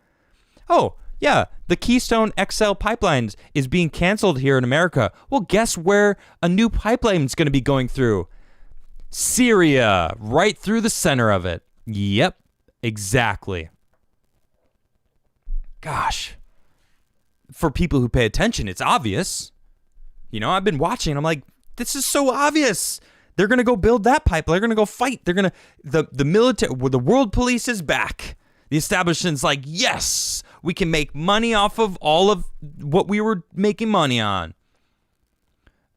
Oh, yeah, the Keystone XL pipeline is being canceled here in America. Well, guess where a new pipeline is going to be going through? Syria, right through the center of it. Yep, exactly. Gosh. For people who pay attention, it's obvious. You know, I've been watching. I'm like, this is so obvious. They're going to go build that pipeline. They're going to go fight. They're going to, the military, the world police is back. The establishment's like, yes, we can make money off of all of what we were making money on.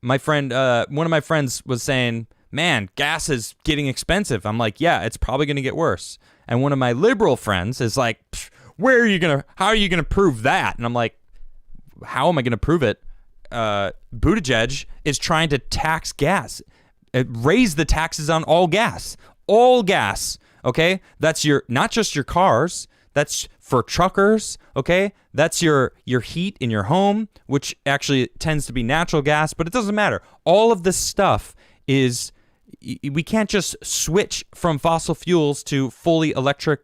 My friend, one of my friends was saying, man, gas is getting expensive. I'm like, yeah, it's probably going to get worse. And one of my liberal friends is like, how are you going to prove that? And I'm like, how am I going to prove it? Buttigieg is trying to tax gas, raise the taxes on all gas. Okay, that's not just your cars. That's for truckers. Okay, that's your heat in your home, which actually tends to be natural gas, but it doesn't matter. All of this stuff is, we can't just switch from fossil fuels to fully electric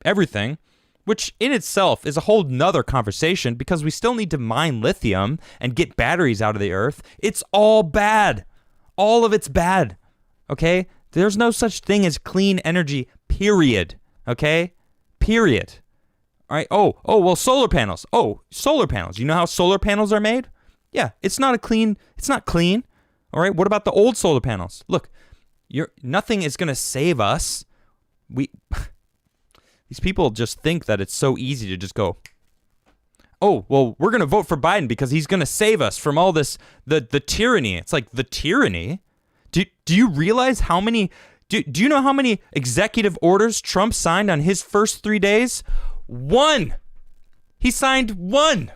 everything, which in itself is a whole nother conversation because we still need to mine lithium and get batteries out of the earth. It's all bad. All of it's bad. Okay? There's no such thing as clean energy, period. Okay? Period. All right? Oh, well, solar panels. Oh, solar panels. You know how solar panels are made? Yeah, it's not clean. All right? What about the old solar panels? Look, nothing is going to save us. These people just think that it's so easy to just go, oh, well, we're going to vote for Biden because he's going to save us from all this, the tyranny. It's like, the tyranny? Do you realize how many, do you know how many executive orders Trump signed on his first 3 days? 1. He signed 1.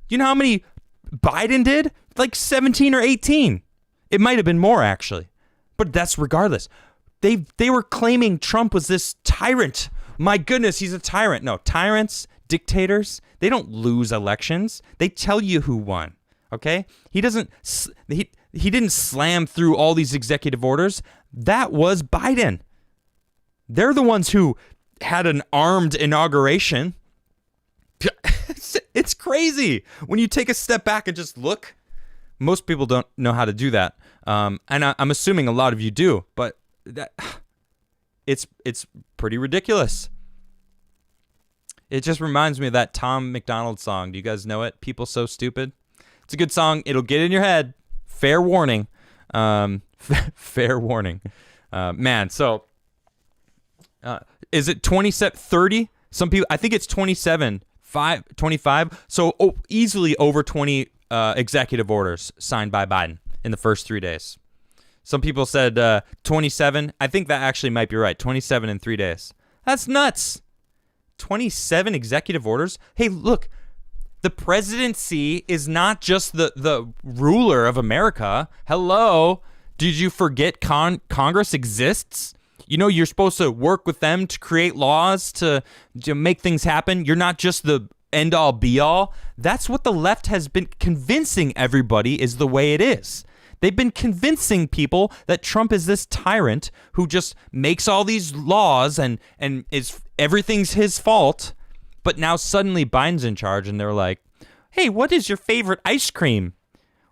You know how many Biden did? Like 17 or 18. It might have been more, actually. But that's regardless. They were claiming Trump was this tyrant. My goodness, he's a tyrant. No, tyrants, dictators, they don't lose elections. They tell you who won. Okay? He didn't slam through all these executive orders. That was Biden. They're the ones who had an armed inauguration. It's crazy. When you take a step back and just look, most people don't know how to do that. And I'm assuming a lot of you do, but it's pretty ridiculous. It just reminds me of that Tom McDonald song. Do you guys know it? People So Stupid. It's a good song. It'll get in your head. Fair warning. Fair warning. Man, so is it 27, 30? Some people, I think it's 27, 25. So easily over 20 executive orders signed by Biden in the first 3 days. Some people said 27. I think that actually might be right. 27 in 3 days. That's nuts. 27 executive orders. Hey, look, the presidency is not just the ruler of America. Hello. Did you forget Congress exists? You know, you're supposed to work with them to create laws to make things happen. You're not just the end-all, be-all. That's what the left has been convincing everybody is the way it is. They've been convincing people that Trump is this tyrant who just makes all these laws and is everything's his fault. But now suddenly Biden's in charge and they're like, hey, what is your favorite ice cream?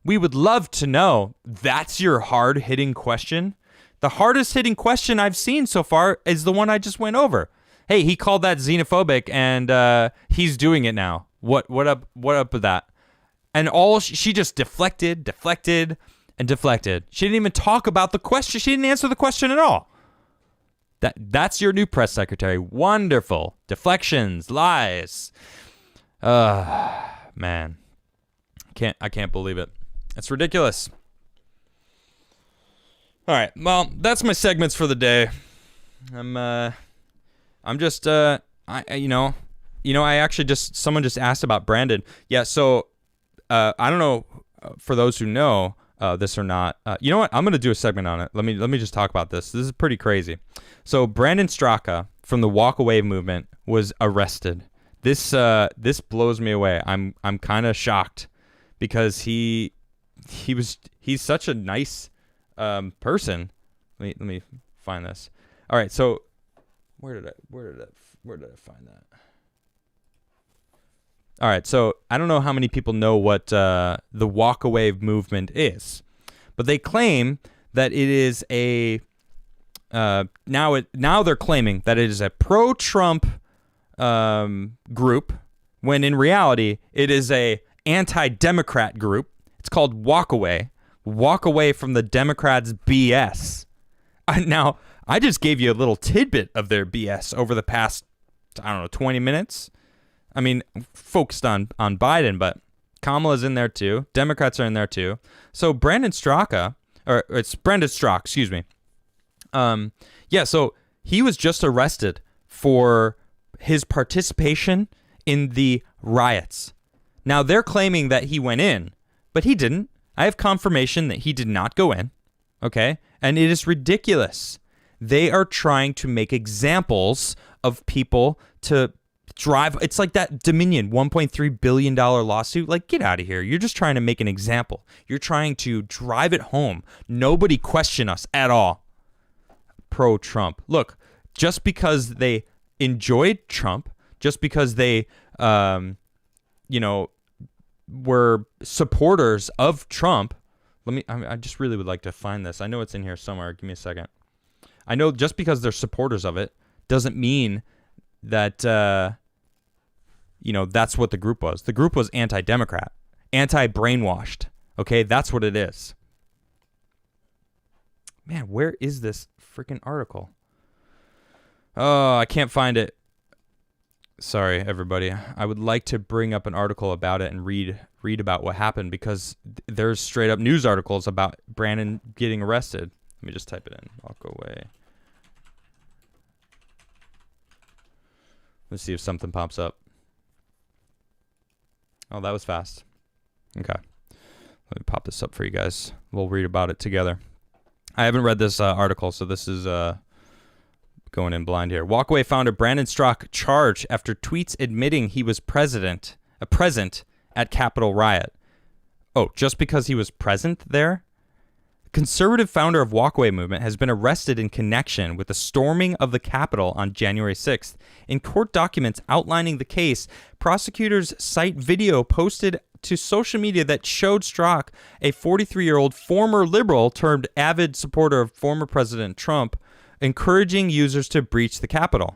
We would love to know. That's your hard-hitting question? The hardest-hitting question I've seen so far is the one I just went over. Hey, he called that xenophobic and he's doing it now. What up with that? And she just deflected, and deflected. She didn't even talk about the question. She didn't answer the question at all. That's your new press secretary. Wonderful. Deflections, lies. Man. I can't believe it. It's ridiculous. All right. Well, that's my segments for the day. I'm just I actually someone just asked about Brandon. Yeah, so I don't know for those who know this or not. You know what? I'm going to do a segment on it. Let me just talk about this. This is pretty crazy. So Brandon Straka from the Walk Away movement was arrested. This blows me away. I'm kind of shocked because he's such a nice person. Let me find this. All right, so where did I find that? All right, so I don't know how many people know what the Walk Away movement is, but they claim that it is a now they're claiming that it is a pro-Trump group, when in reality it is a anti-Democrat group. It's called Walk Away. Walk away from the Democrats' BS. Now, I just gave you a little tidbit of their BS over the past, 20 minutes. I mean, focused on Biden, but Kamala's in there too. Democrats are in there too. So Brandon Straka, or it's Brendan Strzok, excuse me. So he was just arrested for his participation in the riots. Now, they're claiming that he went in, but he didn't. I have confirmation that he did not go in, okay? And it is ridiculous. They are trying to make examples of people to drive. It's like that Dominion $1.3 billion lawsuit. Like, get out of here. You're just trying to make an example. You're trying to drive it home. Nobody question us at all. Pro-Trump. Look, just because they enjoyed Trump, just because they, were supporters of Trump. I just really would like to find this. I know it's in here somewhere. Give me a second. I know just because they're supporters of it doesn't mean that, that's what the group was. The group was anti-Democrat, anti-brainwashed. Okay, that's what it is. Man, where is this freaking article? Oh, I can't find it. Sorry, everybody. I would like to bring up an article about it and read about what happened, because there's straight up news articles about Brandon getting arrested. Let me just type it in. Walk away. Let's see if something pops up. Oh, that was fast. Okay. Let me pop this up for you guys. We'll read about it together. I haven't read this article, so this is going in blind here. Walkaway founder Brandon Strzok charged after tweets admitting he was present at Capitol riot. Oh, just because he was present there? Conservative founder of Walkaway movement has been arrested in connection with the storming of the Capitol on January 6th. In court documents outlining the case, prosecutors cite video posted to social media that showed Strzok, a 43-year-old former liberal turned avid supporter of former President Trump, encouraging users to breach the Capitol.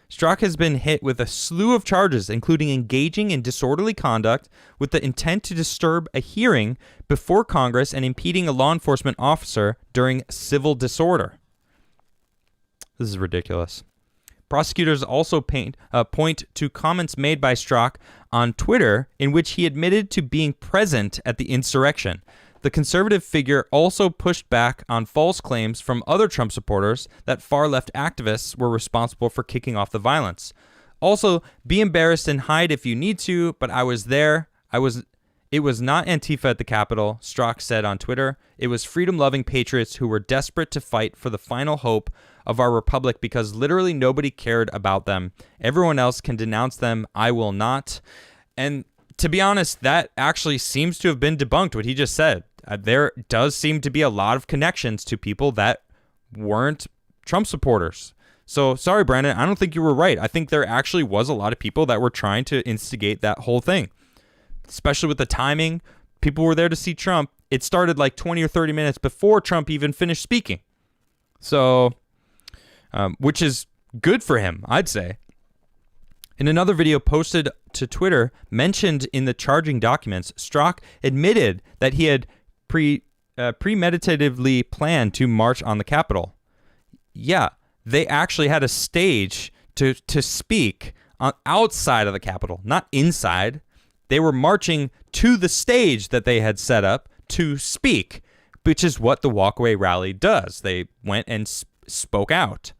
Strzok has been hit with a slew of charges, including engaging in disorderly conduct with the intent to disturb a hearing before Congress and impeding a law enforcement officer during civil disorder. This is ridiculous. Prosecutors also point to comments made by Strzok on Twitter in which he admitted to being present at the insurrection. The conservative figure also pushed back on false claims from other Trump supporters that far-left activists were responsible for kicking off the violence. Also, be embarrassed and hide if you need to, but I was there. I was It was not Antifa at the Capitol, Strzok said on Twitter. It was freedom-loving patriots who were desperate to fight for the final hope of our republic because literally nobody cared about them. Everyone else can denounce them. I will not. And to be honest, that actually seems to have been debunked, what he just said. There does seem to be a lot of connections to people that weren't Trump supporters. So, sorry, Brandon, I don't think you were right. I think there actually was a lot of people that were trying to instigate that whole thing, especially with the timing. People were there to see Trump. It started like 20 or 30 minutes before Trump even finished speaking. So, which is good for him, I'd say. In another video posted to Twitter, mentioned in the charging documents, Strzok admitted that he had premeditatively planned to march on the Capitol. Yeah, they actually had a stage to speak on outside of the Capitol, not inside. They were marching to the stage that they had set up to speak, which is what the walkaway rally does. They went and spoke out.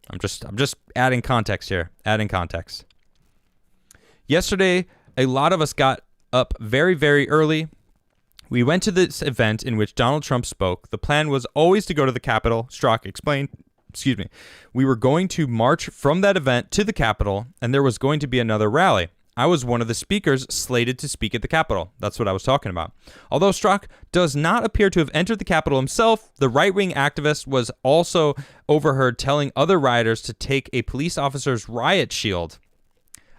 I'm just adding context here. Adding context. Yesterday, a lot of us got up very, very early. We went to this event in which Donald Trump spoke. The plan was always to go to the Capitol, Strzok explained. Excuse me. We were going to march from that event to the Capitol, and there was going to be another rally. I was one of the speakers slated to speak at the Capitol. That's what I was talking about. Although Strzok does not appear to have entered the Capitol himself, the right-wing activist was also overheard telling other rioters to take a police officer's riot shield.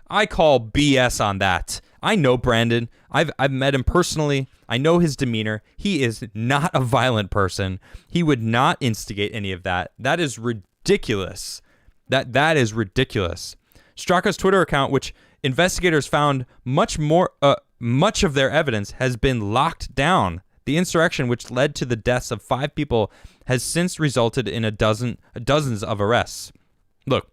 I call BS on that. I know Brandon. I've met him personally. I know his demeanor. He is not a violent person. He would not instigate any of that. That is ridiculous. That is ridiculous. Strzok's Twitter account, which investigators found much of their evidence has been locked down. The insurrection, which led to the deaths of 5 people, has since resulted in dozens of arrests. Look,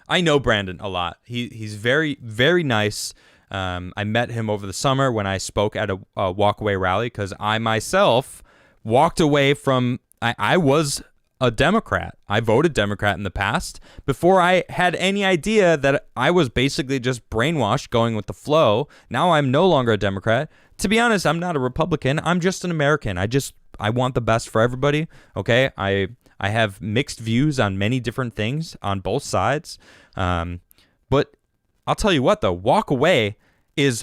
I know Brandon a lot. He's very, very nice. I met him over the summer when I spoke at a walkaway rally because I myself walked away from. I was a Democrat. I voted Democrat in the past before I had any idea that I was basically just brainwashed going with the flow. Now I'm no longer a Democrat. To be honest, I'm not a Republican. I'm just an American. I want the best for everybody. Okay. I have mixed views on many different things on both sides. But I'll tell you what though, walk away in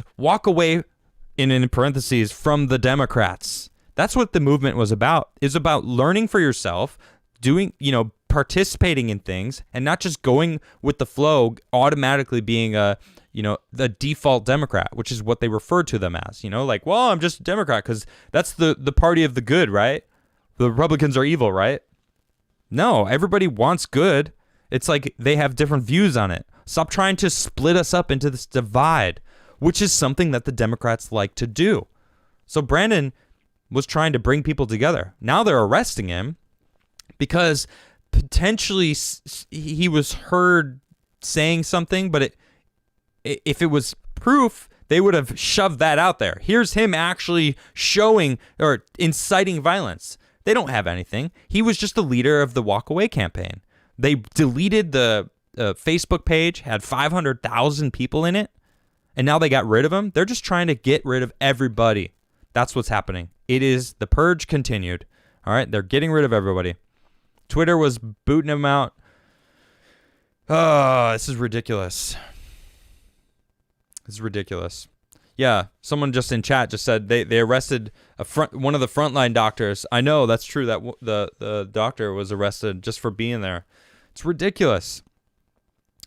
parentheses from the Democrats. That's what the movement was about. Is about learning for yourself, participating in things and not just going with the flow, automatically being the default Democrat, which is what they referred to them as, well, I'm just a Democrat because that's the party of the good, right? The Republicans are evil, right? No, everybody wants good. It's like they have different views on it. Stop trying to split us up into this divide, which is something that the Democrats like to do. So Brandon was trying to bring people together. Now they're arresting him because potentially he was heard saying something, but if it was proof, they would have shoved that out there. Here's him actually showing or inciting violence. They don't have anything. He was just the leader of the Walk Away campaign. They deleted the Facebook page, had 500,000 people in it, and now they got rid of him. They're just trying to get rid of everybody. That's what's happening. It is the purge continued. All right, they're getting rid of everybody. Twitter was booting him out. Oh, this is ridiculous. This is ridiculous. Yeah, someone just in chat just said they arrested one of the frontline doctors. I know that's true that the doctor was arrested just for being there. It's ridiculous.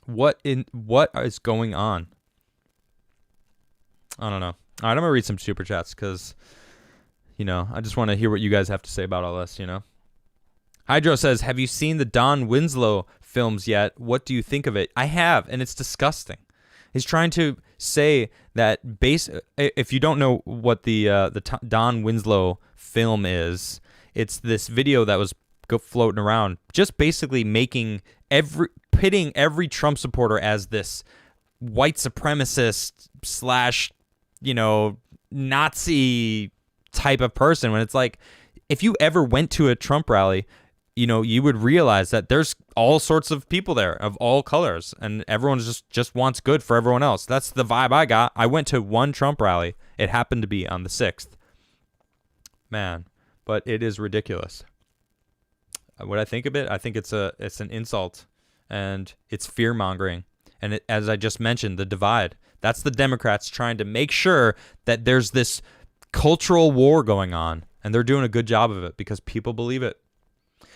What is going on? I don't know. All right, I'm gonna read some super chats because, I just want to hear what you guys have to say about all this. Hydro says, "Have you seen the Don Winslow films yet? What do you think of it?" I have, and it's disgusting. He's trying to say that if you don't know what the Don Winslow film is, it's this video that was floating around, just basically pitting every Trump supporter as this white supremacist / Nazi type of person. When it's like, if you ever went to a Trump rally, you would realize that there's all sorts of people there of all colors, and everyone just wants good for everyone else. That's the vibe I got. I went to one Trump rally. It happened to be on the 6th. Man, but it is ridiculous. What I think of it, I think it's an insult, and it's fear-mongering. And as I just mentioned, the divide. That's the Democrats trying to make sure that there's this cultural war going on, and they're doing a good job of it because people believe it.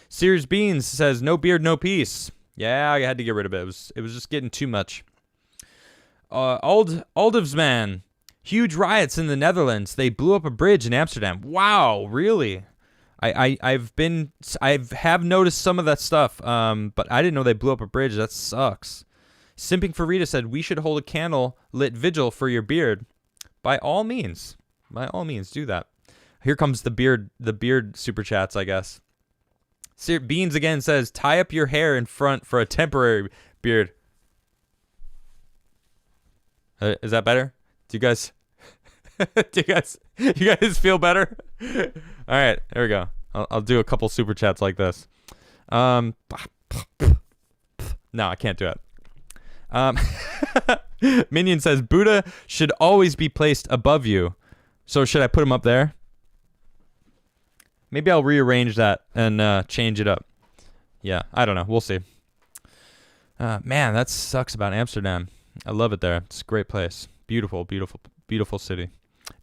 Sears Beans says, no beard, no peace. Yeah, I had to get rid of it. It was just getting too much. Aldovsman, huge riots in the Netherlands. They blew up a bridge in Amsterdam. Wow, really? I've noticed some of that stuff, but I didn't know they blew up a bridge. That sucks. Simping for Rita said, we should hold a candle lit vigil for your beard. By all means, do that. Here comes the beard super chats, I guess. Beans again says, tie up your hair in front for a temporary beard. Is that better? Do you guys feel better? All right, there we go. I'll do a couple super chats like this. No, I can't do it. Minion says, Buddha should always be placed above you. So should I put him up there? Maybe I'll rearrange that and change it up. Yeah, I don't know. We'll see. Man, that sucks about Amsterdam. I love it there. It's a great place. Beautiful, beautiful, beautiful city.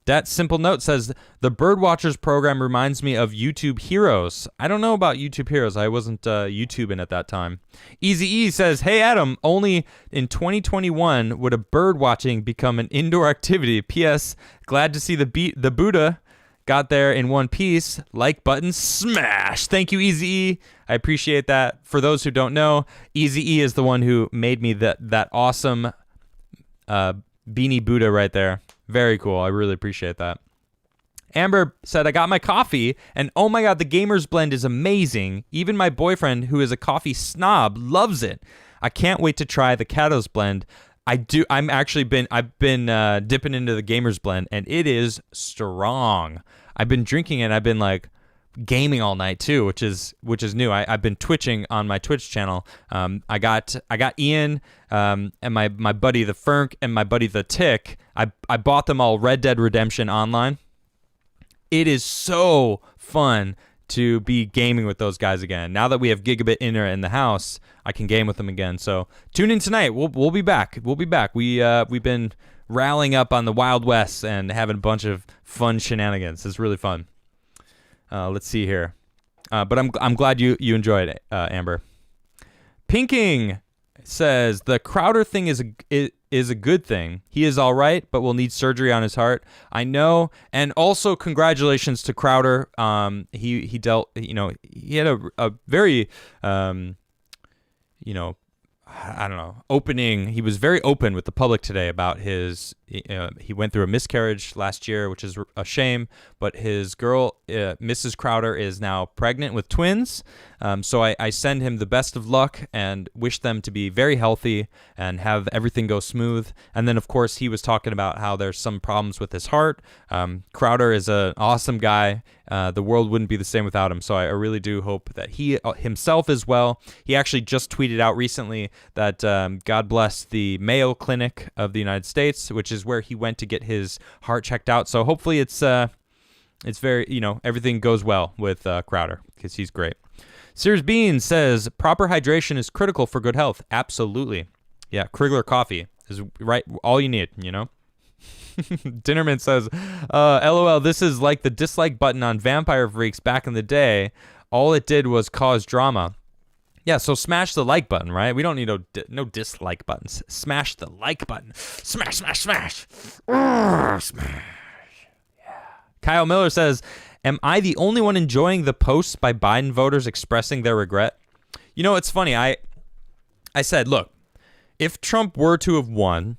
That simple note says, the Birdwatchers program reminds me of YouTube Heroes. I don't know about YouTube Heroes. I wasn't YouTubing at that time. Easy E says, hey, Adam, only in 2021 would a bird watching become an indoor activity. P.S. Glad to see the Buddha got there in one piece. Like button smash. Thank you, Easy E. I appreciate that. For those who don't know, Easy E is the one who made me that awesome beanie Buddha right there. Very cool. I really appreciate that. Amber said, I got my coffee, and oh my God, the Gamer's Blend is amazing. Even my boyfriend, who is a coffee snob, loves it. I can't wait to try the Cato's Blend. I've been dipping into the Gamer's Blend, and it is strong. I've been drinking it. I've been like gaming all night too, which is new. I've been twitching on my Twitch channel. I got Ian and my buddy the Fernk and my buddy the Tick. I bought them all Red Dead Redemption online. It is so fun to be gaming with those guys again. Now that we have Gigabit Internet in the house, I can game with them again. So tune in tonight. We'll be back. We've been rallying up on the Wild West and having a bunch of fun shenanigans. It's really fun. Let's see here. But I'm glad you enjoyed it, Amber. Pinking says the Crowder thing is a good thing. He is all right, but will need surgery on his heart. I know. And also congratulations to Crowder. He dealt, he had a very, I don't know, opening. He was very open with the public today about his, he went through a miscarriage last year, which is a shame, but his girl, Mrs. Crowder, is now pregnant with twins. So I send him the best of luck and wish them to be very healthy and have everything go smooth. And then, of course, he was talking about how there's some problems with his heart. Crowder is an awesome guy. The world wouldn't be the same without him. So I really do hope that he himself is well. He actually just tweeted out recently that God bless the Mayo Clinic of the United States, which is where he went to get his heart checked out. So hopefully it's very, everything goes well with Crowder because he's great. Sears Bean says, proper hydration is critical for good health. Absolutely. Yeah, Crigler coffee is right. All you need, Dinnerman says, LOL, this is like the dislike button on Vampire Freaks back in the day. All it did was cause drama. Yeah, so smash the like button, right? We don't need no dislike buttons. Smash the like button. Smash, smash, smash. Smash. Yeah. Kyle Miller says, am I the only one enjoying the posts by Biden voters expressing their regret? It's funny. I said, look, if Trump were to have won,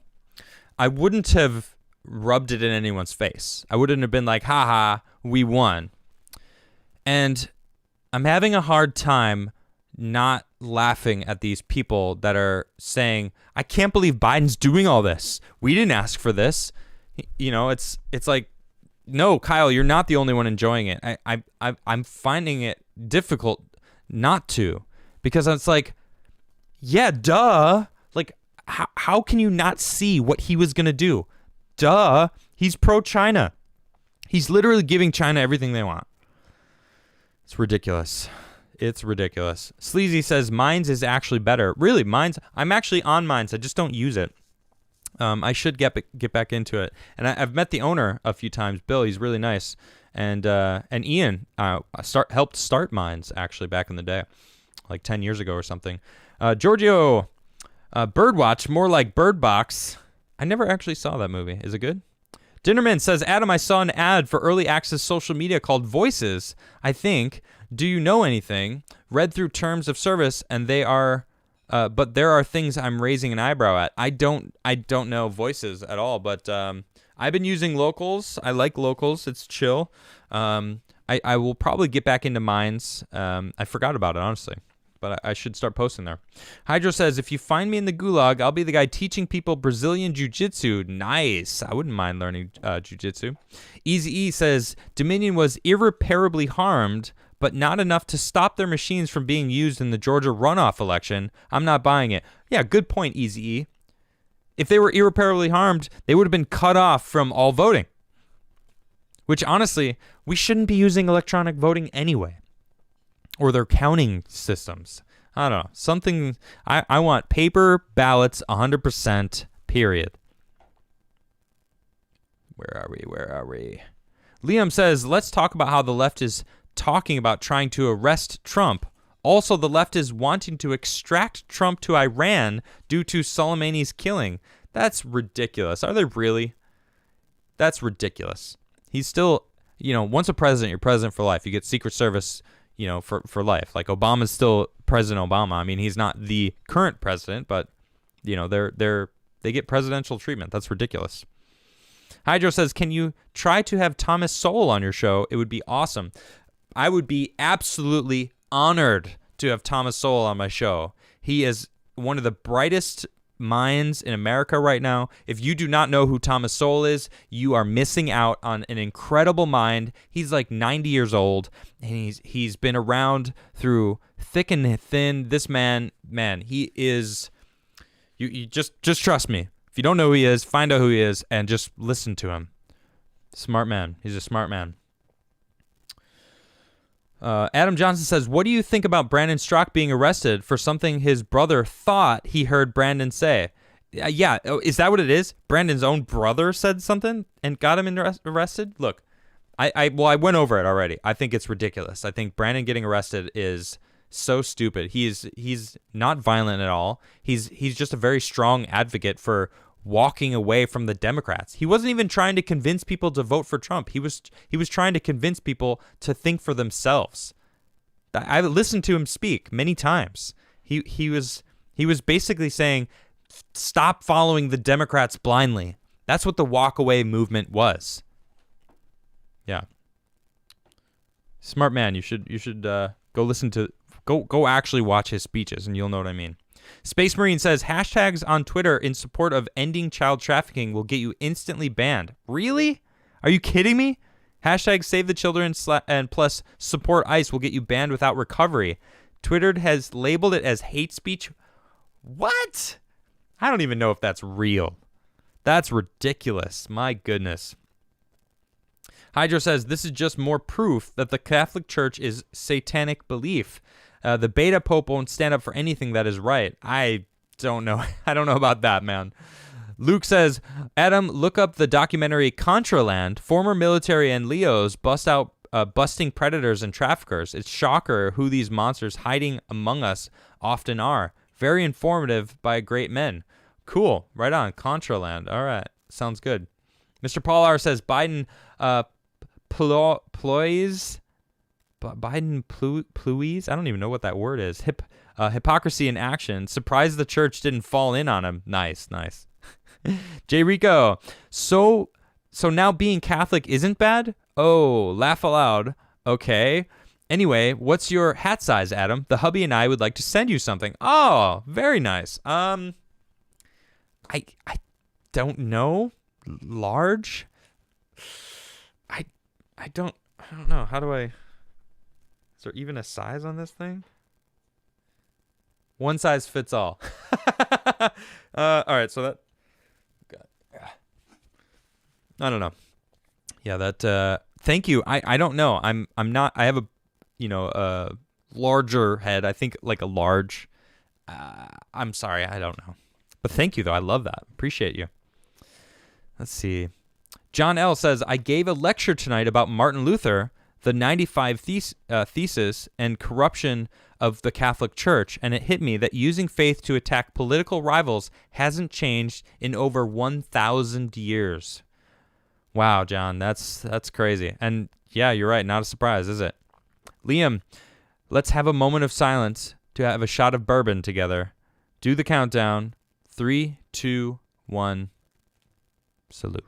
I wouldn't have rubbed it in anyone's face. I wouldn't have been like, haha, we won. And I'm having a hard time not laughing at these people that are saying, I can't believe Biden's doing all this. We didn't ask for this. It's like, no, Kyle, you're not the only one enjoying it. I'm finding it difficult not to, because it's like, yeah, duh. Like, how can you not see what he was going to do? Duh. He's pro-China. He's literally giving China everything they want. It's ridiculous. It's ridiculous. Sleazy says Minds is actually better. Really, Minds? I'm actually on Minds. I just don't use it. I should get back into it. And I've met the owner a few times. Bill, he's really nice. And Ian helped start Minds actually back in the day, like 10 years ago or something. Giorgio, Birdwatch, more like Bird Box. I never actually saw that movie. Is it good? Dinnerman says, Adam, I saw an ad for early access social media called Voices, I think. Do you know anything? Read through terms of service, and they are, but there are things I'm raising an eyebrow at. I don't know Voices at all, but I've been using Locals. I like Locals. It's chill. I will probably get back into Minds. I forgot about it, honestly, but I should start posting there. Hydro says, if you find me in the gulag, I'll be the guy teaching people Brazilian jiu-jitsu. Nice. I wouldn't mind learning jiu-jitsu. Easy E says, Dominion was irreparably harmed, but not enough to stop their machines from being used in the Georgia runoff election. I'm not buying it. Yeah, good point, Easy E. If they were irreparably harmed, they would have been cut off from all voting. Which, honestly, we shouldn't be using electronic voting anyway. Or their counting systems. I don't know. Something, I want paper ballots 100%, period. Where are we? Liam says, let's talk about how the left is talking about trying to arrest Trump. Also, the left is wanting to extract Trump to Iran due to Soleimani's killing. That's ridiculous. Are they really? That's ridiculous. He's still, once a president, you're president for life. You get Secret Service, for life. Like Obama's still President Obama. I mean, he's not the current president, but, they get presidential treatment. That's ridiculous. Hydro says, can you try to have Thomas Sowell on your show? It would be awesome. I would be absolutely honored to have Thomas Sowell on my show. He is one of the brightest minds in America right now. If you do not know who Thomas Sowell is, you are missing out on an incredible mind. He's like 90 years old, and he's been around through thick and thin. This man, he is. You just trust me. If you don't know who he is, find out who he is, and just listen to him. Smart man. He's a smart man. Adam Johnson says, what do you think about Brandon Strzok being arrested for something his brother thought he heard Brandon say? Yeah, is that what it is? Brandon's own brother said something and got him arrested? Look, I went over it already. I think it's ridiculous. I think Brandon getting arrested is so stupid. He's not violent at all. He's just a very strong advocate for walking away from the Democrats. He wasn't even trying to convince people to vote for Trump. He was trying to convince people to think for themselves. I listened to him speak many times. He was basically saying, stop following the Democrats blindly. That's what the walk away movement was. Yeah. Smart man. You should go actually watch his speeches and you'll know what I mean. Space Marine says, hashtags on Twitter in support of ending child trafficking will get you instantly banned. Really? Are you kidding me? Hashtag save the children and plus support ICE will get you banned without recovery. Twitter has labeled it as hate speech. What? I don't even know if that's real. That's ridiculous. My goodness. Hydro says, this is just more proof that the Catholic Church is satanic belief. The beta pope won't stand up for anything that is right. I don't know. I don't know about that, man. Luke says, Adam, look up the documentary Contraland. Former military and Leos busting predators and traffickers. It's shocker who these monsters hiding among us often are. Very informative by great men. Cool. Right on. Contraland. All right. Sounds good. Mr. Paul R. says, Biden ploys... Biden pluies? I don't even know what that word is. Hypocrisy in action. Surprised the church didn't fall in on him. Nice. J. Rico. So now being Catholic isn't bad? Oh, laugh aloud. Okay. Anyway, what's your hat size, Adam? The hubby and I would like to send you something. Oh, very nice. I don't know. Large? I don't know. How do I... Is there even a size on this thing? One size fits all. All right, so that... I don't know. Yeah, that thank you. I don't know. I'm not I have a a larger head. I think like a large I'm sorry, I don't know. But thank you though. I love that. Appreciate you. Let's see. John L says, I gave a lecture tonight about Martin Luther, the 95 thesis and corruption of the Catholic Church, and it hit me that using faith to attack political rivals hasn't changed in over 1,000 years. Wow, John, that's crazy. And yeah, you're right. Not a surprise, is it? Liam, let's have a moment of silence to have a shot of bourbon together. Do the countdown. 3, 2, 1. Salute.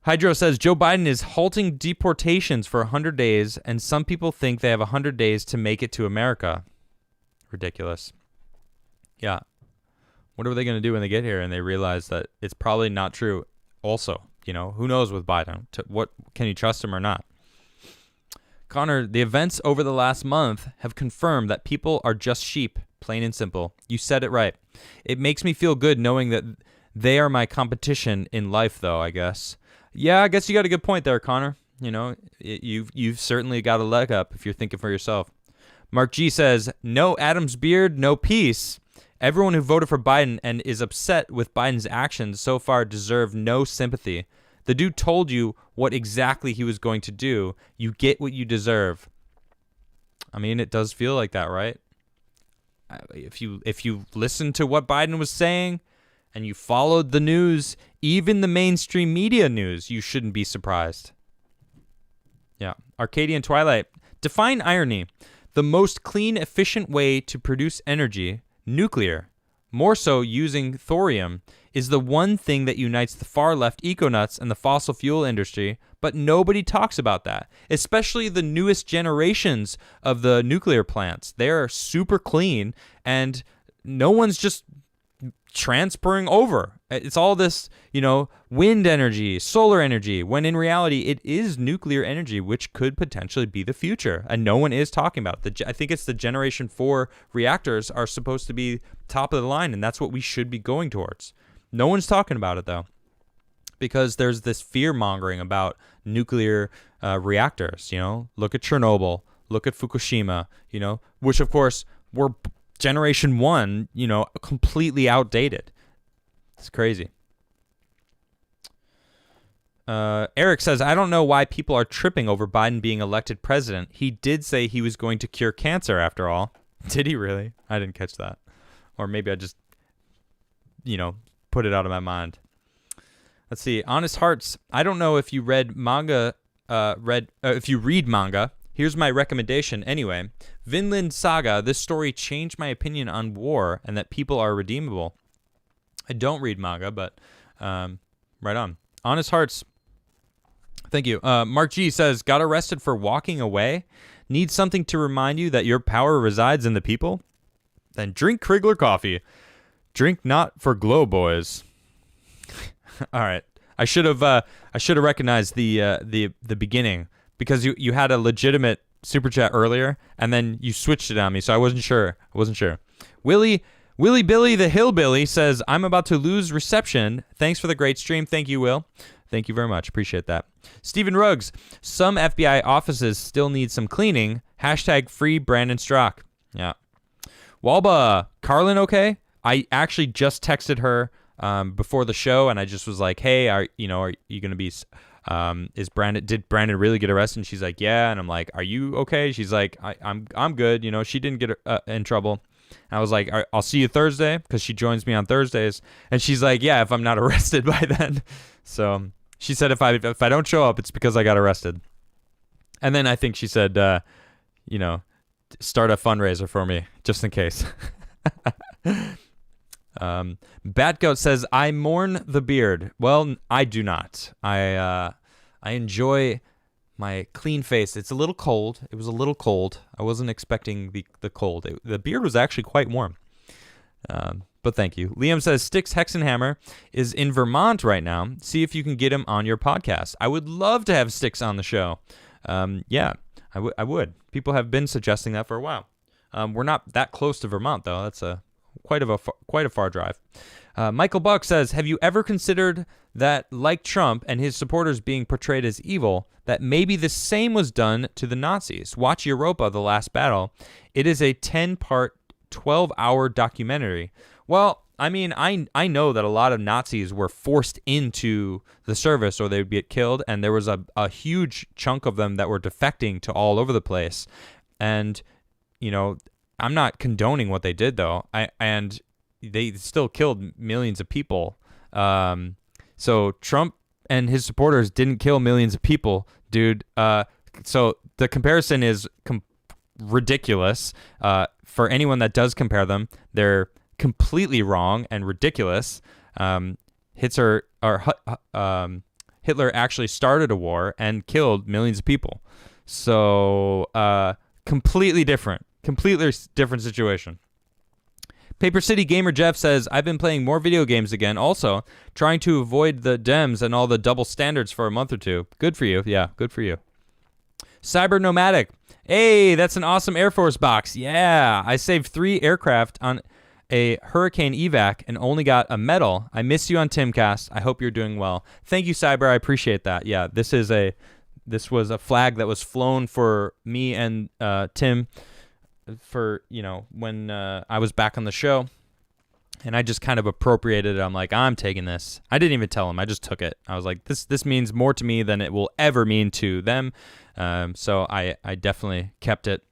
Hydro says, Joe Biden is halting deportations for 100 days, and some people think they have 100 days to make it to America. Ridiculous. Yeah. What are they going to do when they get here and they realize that it's probably not true? Also, who knows with Biden? What can you trust him or not? Connor, the events over the last month have confirmed that people are just sheep, plain and simple. You said it right. It makes me feel good knowing that they are my competition in life, though, I guess. Yeah, I guess you got a good point there, Connor. You've certainly got a leg up if you're thinking for yourself. Mark G says, no Adam's beard, no peace. Everyone who voted for Biden and is upset with Biden's actions so far deserve no sympathy. The dude told you what exactly he was going to do. You get what you deserve. I mean, it does feel like that, right? If you listen to what Biden was saying and you followed the news, even the mainstream media news, you shouldn't be surprised. Yeah. Arcadian Twilight. Define irony. The most clean, efficient way to produce energy, nuclear, more so using thorium, is the one thing that unites the far-left eco-nuts and the fossil fuel industry, but nobody talks about that, especially the newest generations of the nuclear plants. They're super clean, and no one's just transferring over. It's all this, wind energy, solar energy, when in reality it is nuclear energy, which could potentially be the future, and no one is talking about it. I think it's the Generation 4 reactors are supposed to be top of the line, and that's what we should be going towards. No one's talking about it, though, because there's this fear-mongering about nuclear reactors. Look at Chernobyl, look at Fukushima, which, of course, were Generation 1, completely outdated. It's crazy. Eric says, I don't know why people are tripping over Biden being elected president. He did say he was going to cure cancer after all. Did he really? I didn't catch that. Or maybe I just, put it out of my mind. Let's see. Honest Hearts. I don't know if you read manga, if you read manga. Here's my recommendation anyway. Vinland Saga. This story changed my opinion on war and that people are redeemable. I don't read manga, but right on. Honest Hearts. Thank you. Mark G says, got arrested for walking away? Need something to remind you that your power resides in the people? Then drink Crigler coffee. Drink not for glow, boys. All right. I should have recognized the beginning, because you had a legitimate super chat earlier and then you switched it on me, so I wasn't sure. Willie Billy the Hillbilly says, I'm about to lose reception. Thanks for the great stream. Thank you, Will. Thank you very much. Appreciate that. Stephen Ruggs, some FBI offices still need some cleaning. # free Brandon Strock. Yeah. Walba, Carlin okay? I actually just texted her before the show, and I just was like, hey, are you going to be, did Brandon really get arrested? And she's like, yeah. And I'm like, are you okay? She's like, I'm good. She didn't get in trouble. And I was like, I'll see you Thursday, because she joins me on Thursdays. And she's like, yeah, if I'm not arrested by then. So she said, if I don't show up, it's because I got arrested. And then I think she said, start a fundraiser for me just in case. Batgoat says, I mourn the beard. Well, I do not. I enjoy my clean face. It's a little cold. It was a little cold. I wasn't expecting the cold. The beard was actually quite warm. But thank you. Liam says, Styx Hexenhammer is in Vermont right now. See if you can get him on your podcast. I would love to have Styx on the show. Yeah, I would. People have been suggesting that for a while. We're not that close to Vermont, though. That's quite a far drive. Michael Buck says, have you ever considered that, like Trump and his supporters being portrayed as evil, that maybe the same was done to the Nazis? Watch Europa, The Last Battle. It is a 10-part, 12-hour documentary. Well, I mean, I know that a lot of Nazis were forced into the service or they'd get killed, and there was a huge chunk of them that were defecting to all over the place. And, you know, I'm not condoning what they did, though. And they still killed millions of people. So Trump and his supporters didn't kill millions of people, dude. So the comparison is ridiculous. For anyone that does compare them, they're completely wrong and ridiculous. Hitler actually started a war and killed millions of people. So completely different situation. Paper City Gamer Jeff says, I've been playing more video games again. Also, trying to avoid the Dems and all the double standards for a month or two. Good for you. Yeah, good for you. Cyber Nomadic. Hey, that's an awesome Air Force box. Yeah, I saved 3 aircraft on a hurricane evac and only got a medal. I miss you on Timcast. I hope you're doing well. Thank you, Cyber. I appreciate that. Yeah, this was a flag that was flown for me and Tim for, you know, when I was back on the show, and I just kind of appropriated it. I'm like, I'm taking this. I didn't even tell him. I just took it. I was like, this means more to me than it will ever mean to them. So I definitely kept it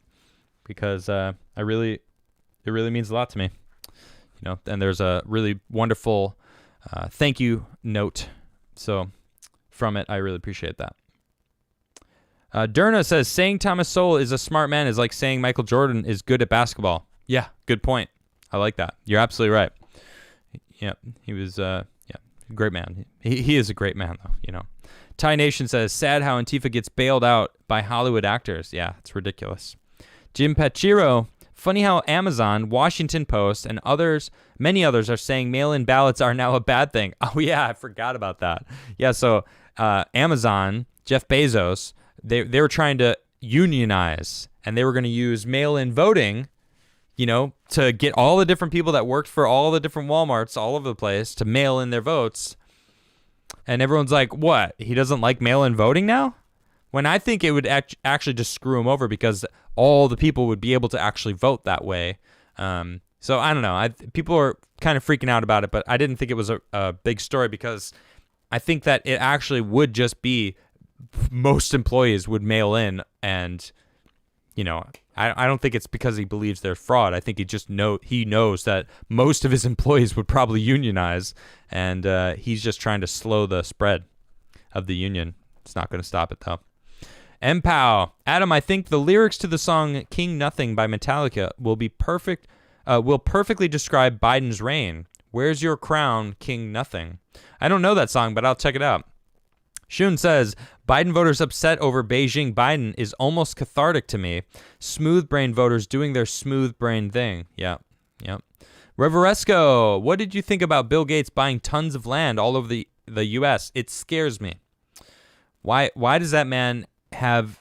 because it really means a lot to me. You know, and there's a really wonderful thank you note. So from it, I really appreciate that. Derna says, saying Thomas Sowell is a smart man is like saying Michael Jordan is good at basketball. Yeah, good point. I like that. You're absolutely right. Yeah, he was, great man. He is a great man, though, you know. Thai Nation says, sad how Antifa gets bailed out by Hollywood actors. Yeah, it's ridiculous. Jim Pachiro, funny how Amazon, Washington Post, and many others are saying mail-in ballots are now a bad thing. Oh, yeah, I forgot about that. Yeah, so Amazon, Jeff Bezos, they were trying to unionize, and they were going to use mail-in voting, you know, to get all the different people that worked for all the different Walmarts all over the place to mail in their votes. And everyone's like, what? He doesn't like mail-in voting now? When I think it would actually just screw him over because all the people would be able to actually vote that way. So I don't know. People are kind of freaking out about it, but I didn't think it was a big story because I think that it actually would just be most employees would mail in, and you know, I don't think it's because he believes they're fraud. I think he knows that most of his employees would probably unionize, and he's just trying to slow the spread of the union. It's not going to stop it though. MPOW, Adam, I think the lyrics to the song King Nothing by Metallica will perfectly describe Biden's reign. Where's your crown, King Nothing? I don't know that song, but I'll check it out. Shun says, Biden voters upset over Beijing Biden is almost cathartic to me. Smooth brain voters doing their smooth brain thing. Yeah. Reveresco, what did you think about Bill Gates buying tons of land all over the U.S.? It scares me. Why does that man have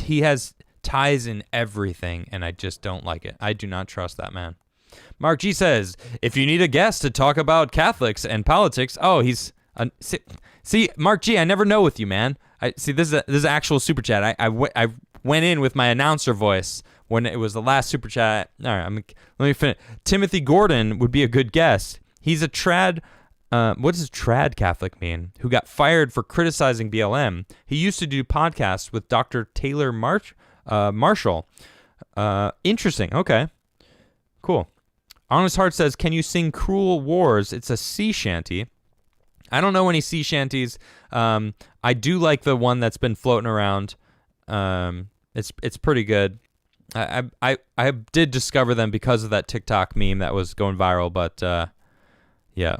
he has ties in everything, and I just don't like it. I do not trust that man. Mark G says, if you need a guest to talk about Catholics and politics, see, Mark G, I never know with you, man. This is actual super chat. I went in with my announcer voice when it was the last super chat. All right, let me finish. Timothy Gordon would be a good guest. He's a trad. What does trad Catholic mean? Who got fired for criticizing BLM. He used to do podcasts with Dr. Taylor Marshall. Interesting. Okay. Cool. Honest Heart says, can you sing Cruel Wars? It's a sea shanty. I don't know any sea shanties. I do like the one that's been floating around. It's pretty good. I did discover them because of that TikTok meme that was going viral, but yeah.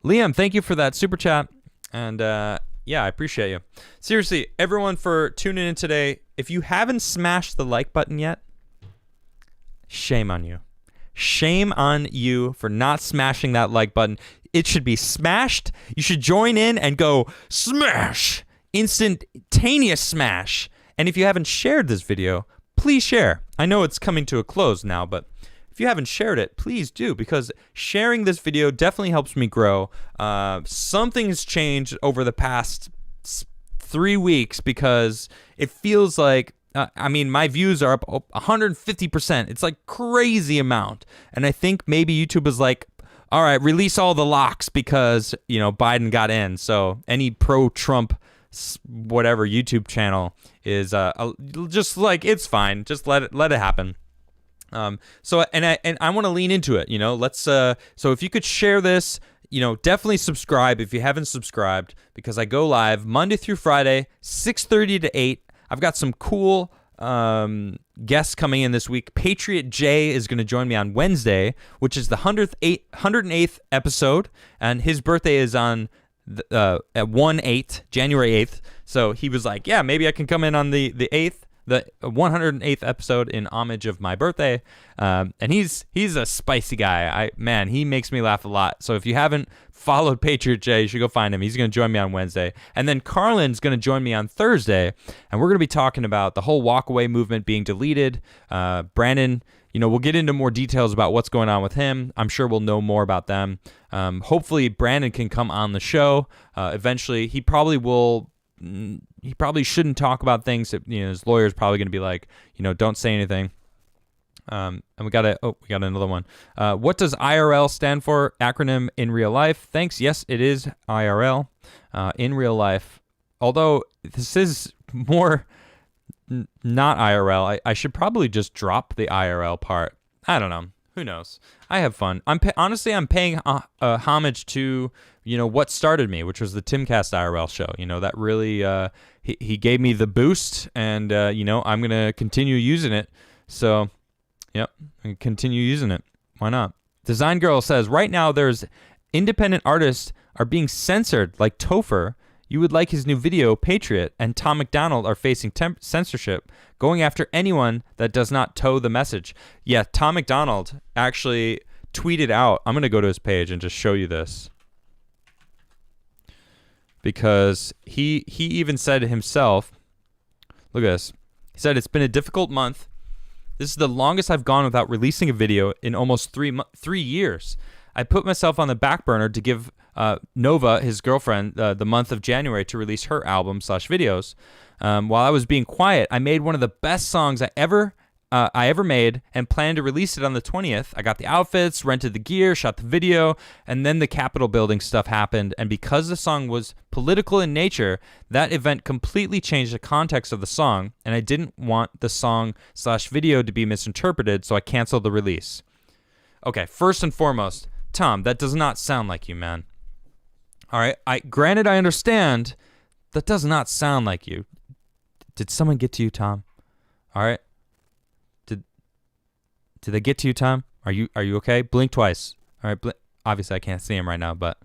Liam, thank you for that super chat, and yeah, I appreciate you. Seriously, everyone, for tuning in today. If you haven't smashed the like button yet, shame on you. Shame on you for not smashing that like button. It should be smashed. You should join in and go smash. Instantaneous smash. And if you haven't shared this video, please share. I know it's coming to a close now, but if you haven't shared it, please do, because sharing this video definitely helps me grow. Something has changed over the past 3 weeks because it feels like, I mean, my views are up 150%. It's like crazy amount. And I think maybe YouTube is like, all right, release all the locks because, you know, Biden got in. So any pro-Trump whatever YouTube channel is just like, it's fine. Just let it happen. So I want to lean into it, you know. Let's so if you could share this, you know, definitely subscribe if you haven't subscribed, because I go live Monday through Friday, 6:30 to 8. I've got some cool guests coming in this week. Patriot J is going to join me on Wednesday, which is the 108th episode, and his birthday is on at 1/8, January 8th. So he was like, yeah, maybe I can come in on the 8th. The 108th episode in homage of my birthday, and he's a spicy guy. Man, he makes me laugh a lot. So if you haven't followed Patriot J, you should go find him. He's going to join me on Wednesday, and then Carlin's going to join me on Thursday, and we're going to be talking about the whole walkaway movement being deleted. Brandon, you know, we'll get into more details about what's going on with him. I'm sure we'll know more about them. Hopefully, Brandon can come on the show eventually. He probably will. He probably shouldn't talk about things that, you know, his lawyer's probably going to be like, you know, don't say anything. And we got another one. What does IRL stand for? Acronym in real life. Thanks. Yes, it is IRL, in real life. Although this is more not IRL. I should probably just drop the IRL part. I don't know. Who knows? I have fun. Honestly, I'm paying homage to, you know, what started me, which was the Timcast IRL show. You know, that really, he gave me the boost, and, you know, I'm going to continue using it. So, yep, continue using it. Why not? Design Girl says, right now there's independent artists are being censored, like Topher. You would like his new video, Patriot, and Tom McDonald are facing censorship, going after anyone that does not toe the message. Yeah, Tom McDonald actually tweeted out, I'm going to go to his page and just show you this, because he even said himself, look at this. He said, it's been a difficult month. This is the longest I've gone without releasing a video in almost 3 years. I put myself on the back burner to give Nova, his girlfriend, the month of January to release her album/videos. While I was being quiet, I made one of the best songs I ever made and planned to release it on the 20th. I got the outfits, rented the gear, shot the video, and then the Capitol building stuff happened. And because the song was political in nature, that event completely changed the context of the song, and I didn't want the song/video to be misinterpreted, so I canceled the release. Okay, first and foremost, Tom, that does not sound like you, man. All right, granted, I understand. That does not sound like you. Did someone get to you, Tom? All right. Did they get to you, Tom? Are you okay? Blink twice. All right. Obviously, I can't see him right now, but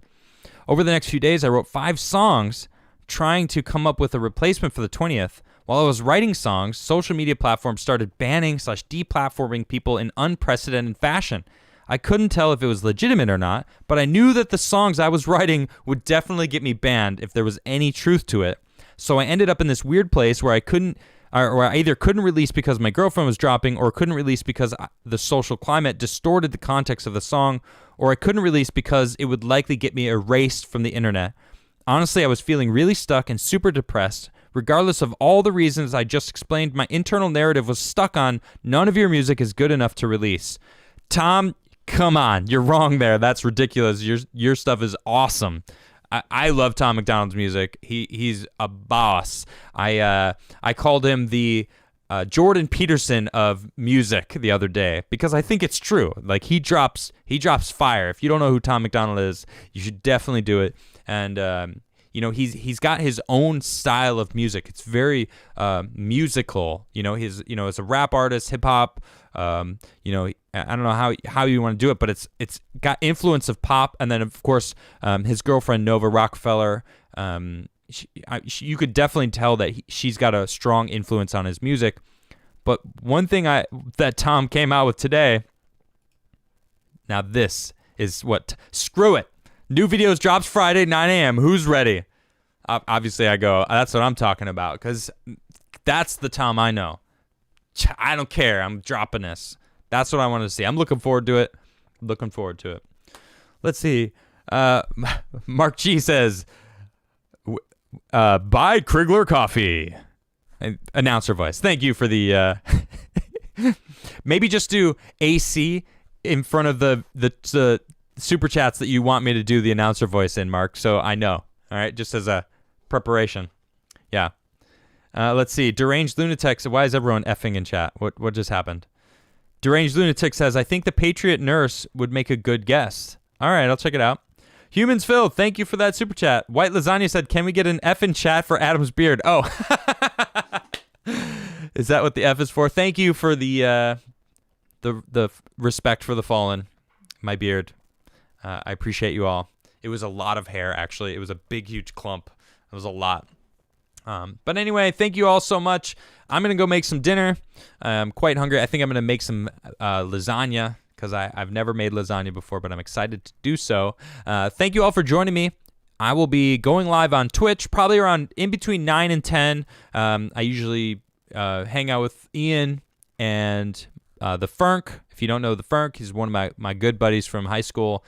over the next few days, I wrote 5 songs trying to come up with a replacement for the 20th. While I was writing songs, social media platforms started banning/deplatforming people in unprecedented fashion. I couldn't tell if it was legitimate or not, but I knew that the songs I was writing would definitely get me banned if there was any truth to it. So I ended up in this weird place where I either couldn't release because my girlfriend was dropping, or couldn't release because the social climate distorted the context of the song, or I couldn't release because it would likely get me erased from the internet. Honestly, I was feeling really stuck and super depressed. Regardless of all the reasons I just explained, my internal narrative was stuck on none of your music is good enough to release. Tom, come on, you're wrong there. That's ridiculous. Your stuff is awesome. I love Tom McDonald's music. He's a boss. I called him the Jordan Peterson of music the other day, because I think it's true. Like, he drops fire. If you don't know who Tom McDonald is, you should definitely do it. And you know, he's got his own style of music. It's very musical. You know, as a rap artist, hip hop. You know, I don't know how you want to do it, but it's got influence of pop, and then of course his girlfriend Nova Rockefeller. You could definitely tell that she's got a strong influence on his music. But one thing that Tom came out with today. Now this is what. Screw it. New videos drops Friday 9 a.m. Who's ready? Obviously, I go. That's what I'm talking about, because that's the Tom I know. I don't care. I'm dropping this. That's what I wanted to see. I'm looking forward to it. Let's see. Mark G says, buy Crigler coffee. Announcer voice. Thank you for the maybe just do AC in front of the super chats that you want me to do the announcer voice in, Mark, so I know. All right, just as a preparation. Yeah. Let's see. Deranged Lunatic. Why is everyone effing in chat? What just happened? Deranged Lunatic says, I think the Patriot Nurse would make a good guest. All right, I'll check it out. Humans Phil, thank you for that super chat. White Lasagna said, can we get an F in chat for Adam's beard? Oh. Is that what the F is for? Thank you for the respect for the fallen, my beard. I appreciate you all. It was a lot of hair, actually. It was a big, huge clump. It was a lot. But anyway, thank you all so much. I'm going to go make some dinner. I'm quite hungry. I think I'm going to make some lasagna because I've never made lasagna before, but I'm excited to do so. Thank you all for joining me. I will be going live on Twitch probably around in between 9 and 10. I usually hang out with Ian and the Fernk. If you don't know the Fernk, he's one of my good buddies from high school.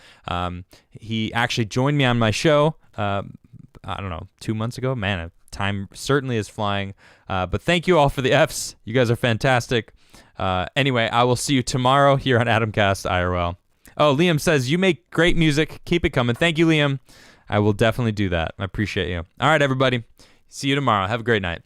He actually joined me on my show, I don't know, 2 months ago. Man, time certainly is flying. But thank you all for the Fs. You guys are fantastic. Anyway, I will see you tomorrow here on Adamcast IRL. Oh, Liam says, you make great music. Keep it coming. Thank you, Liam. I will definitely do that. I appreciate you. All right, everybody. See you tomorrow. Have a great night.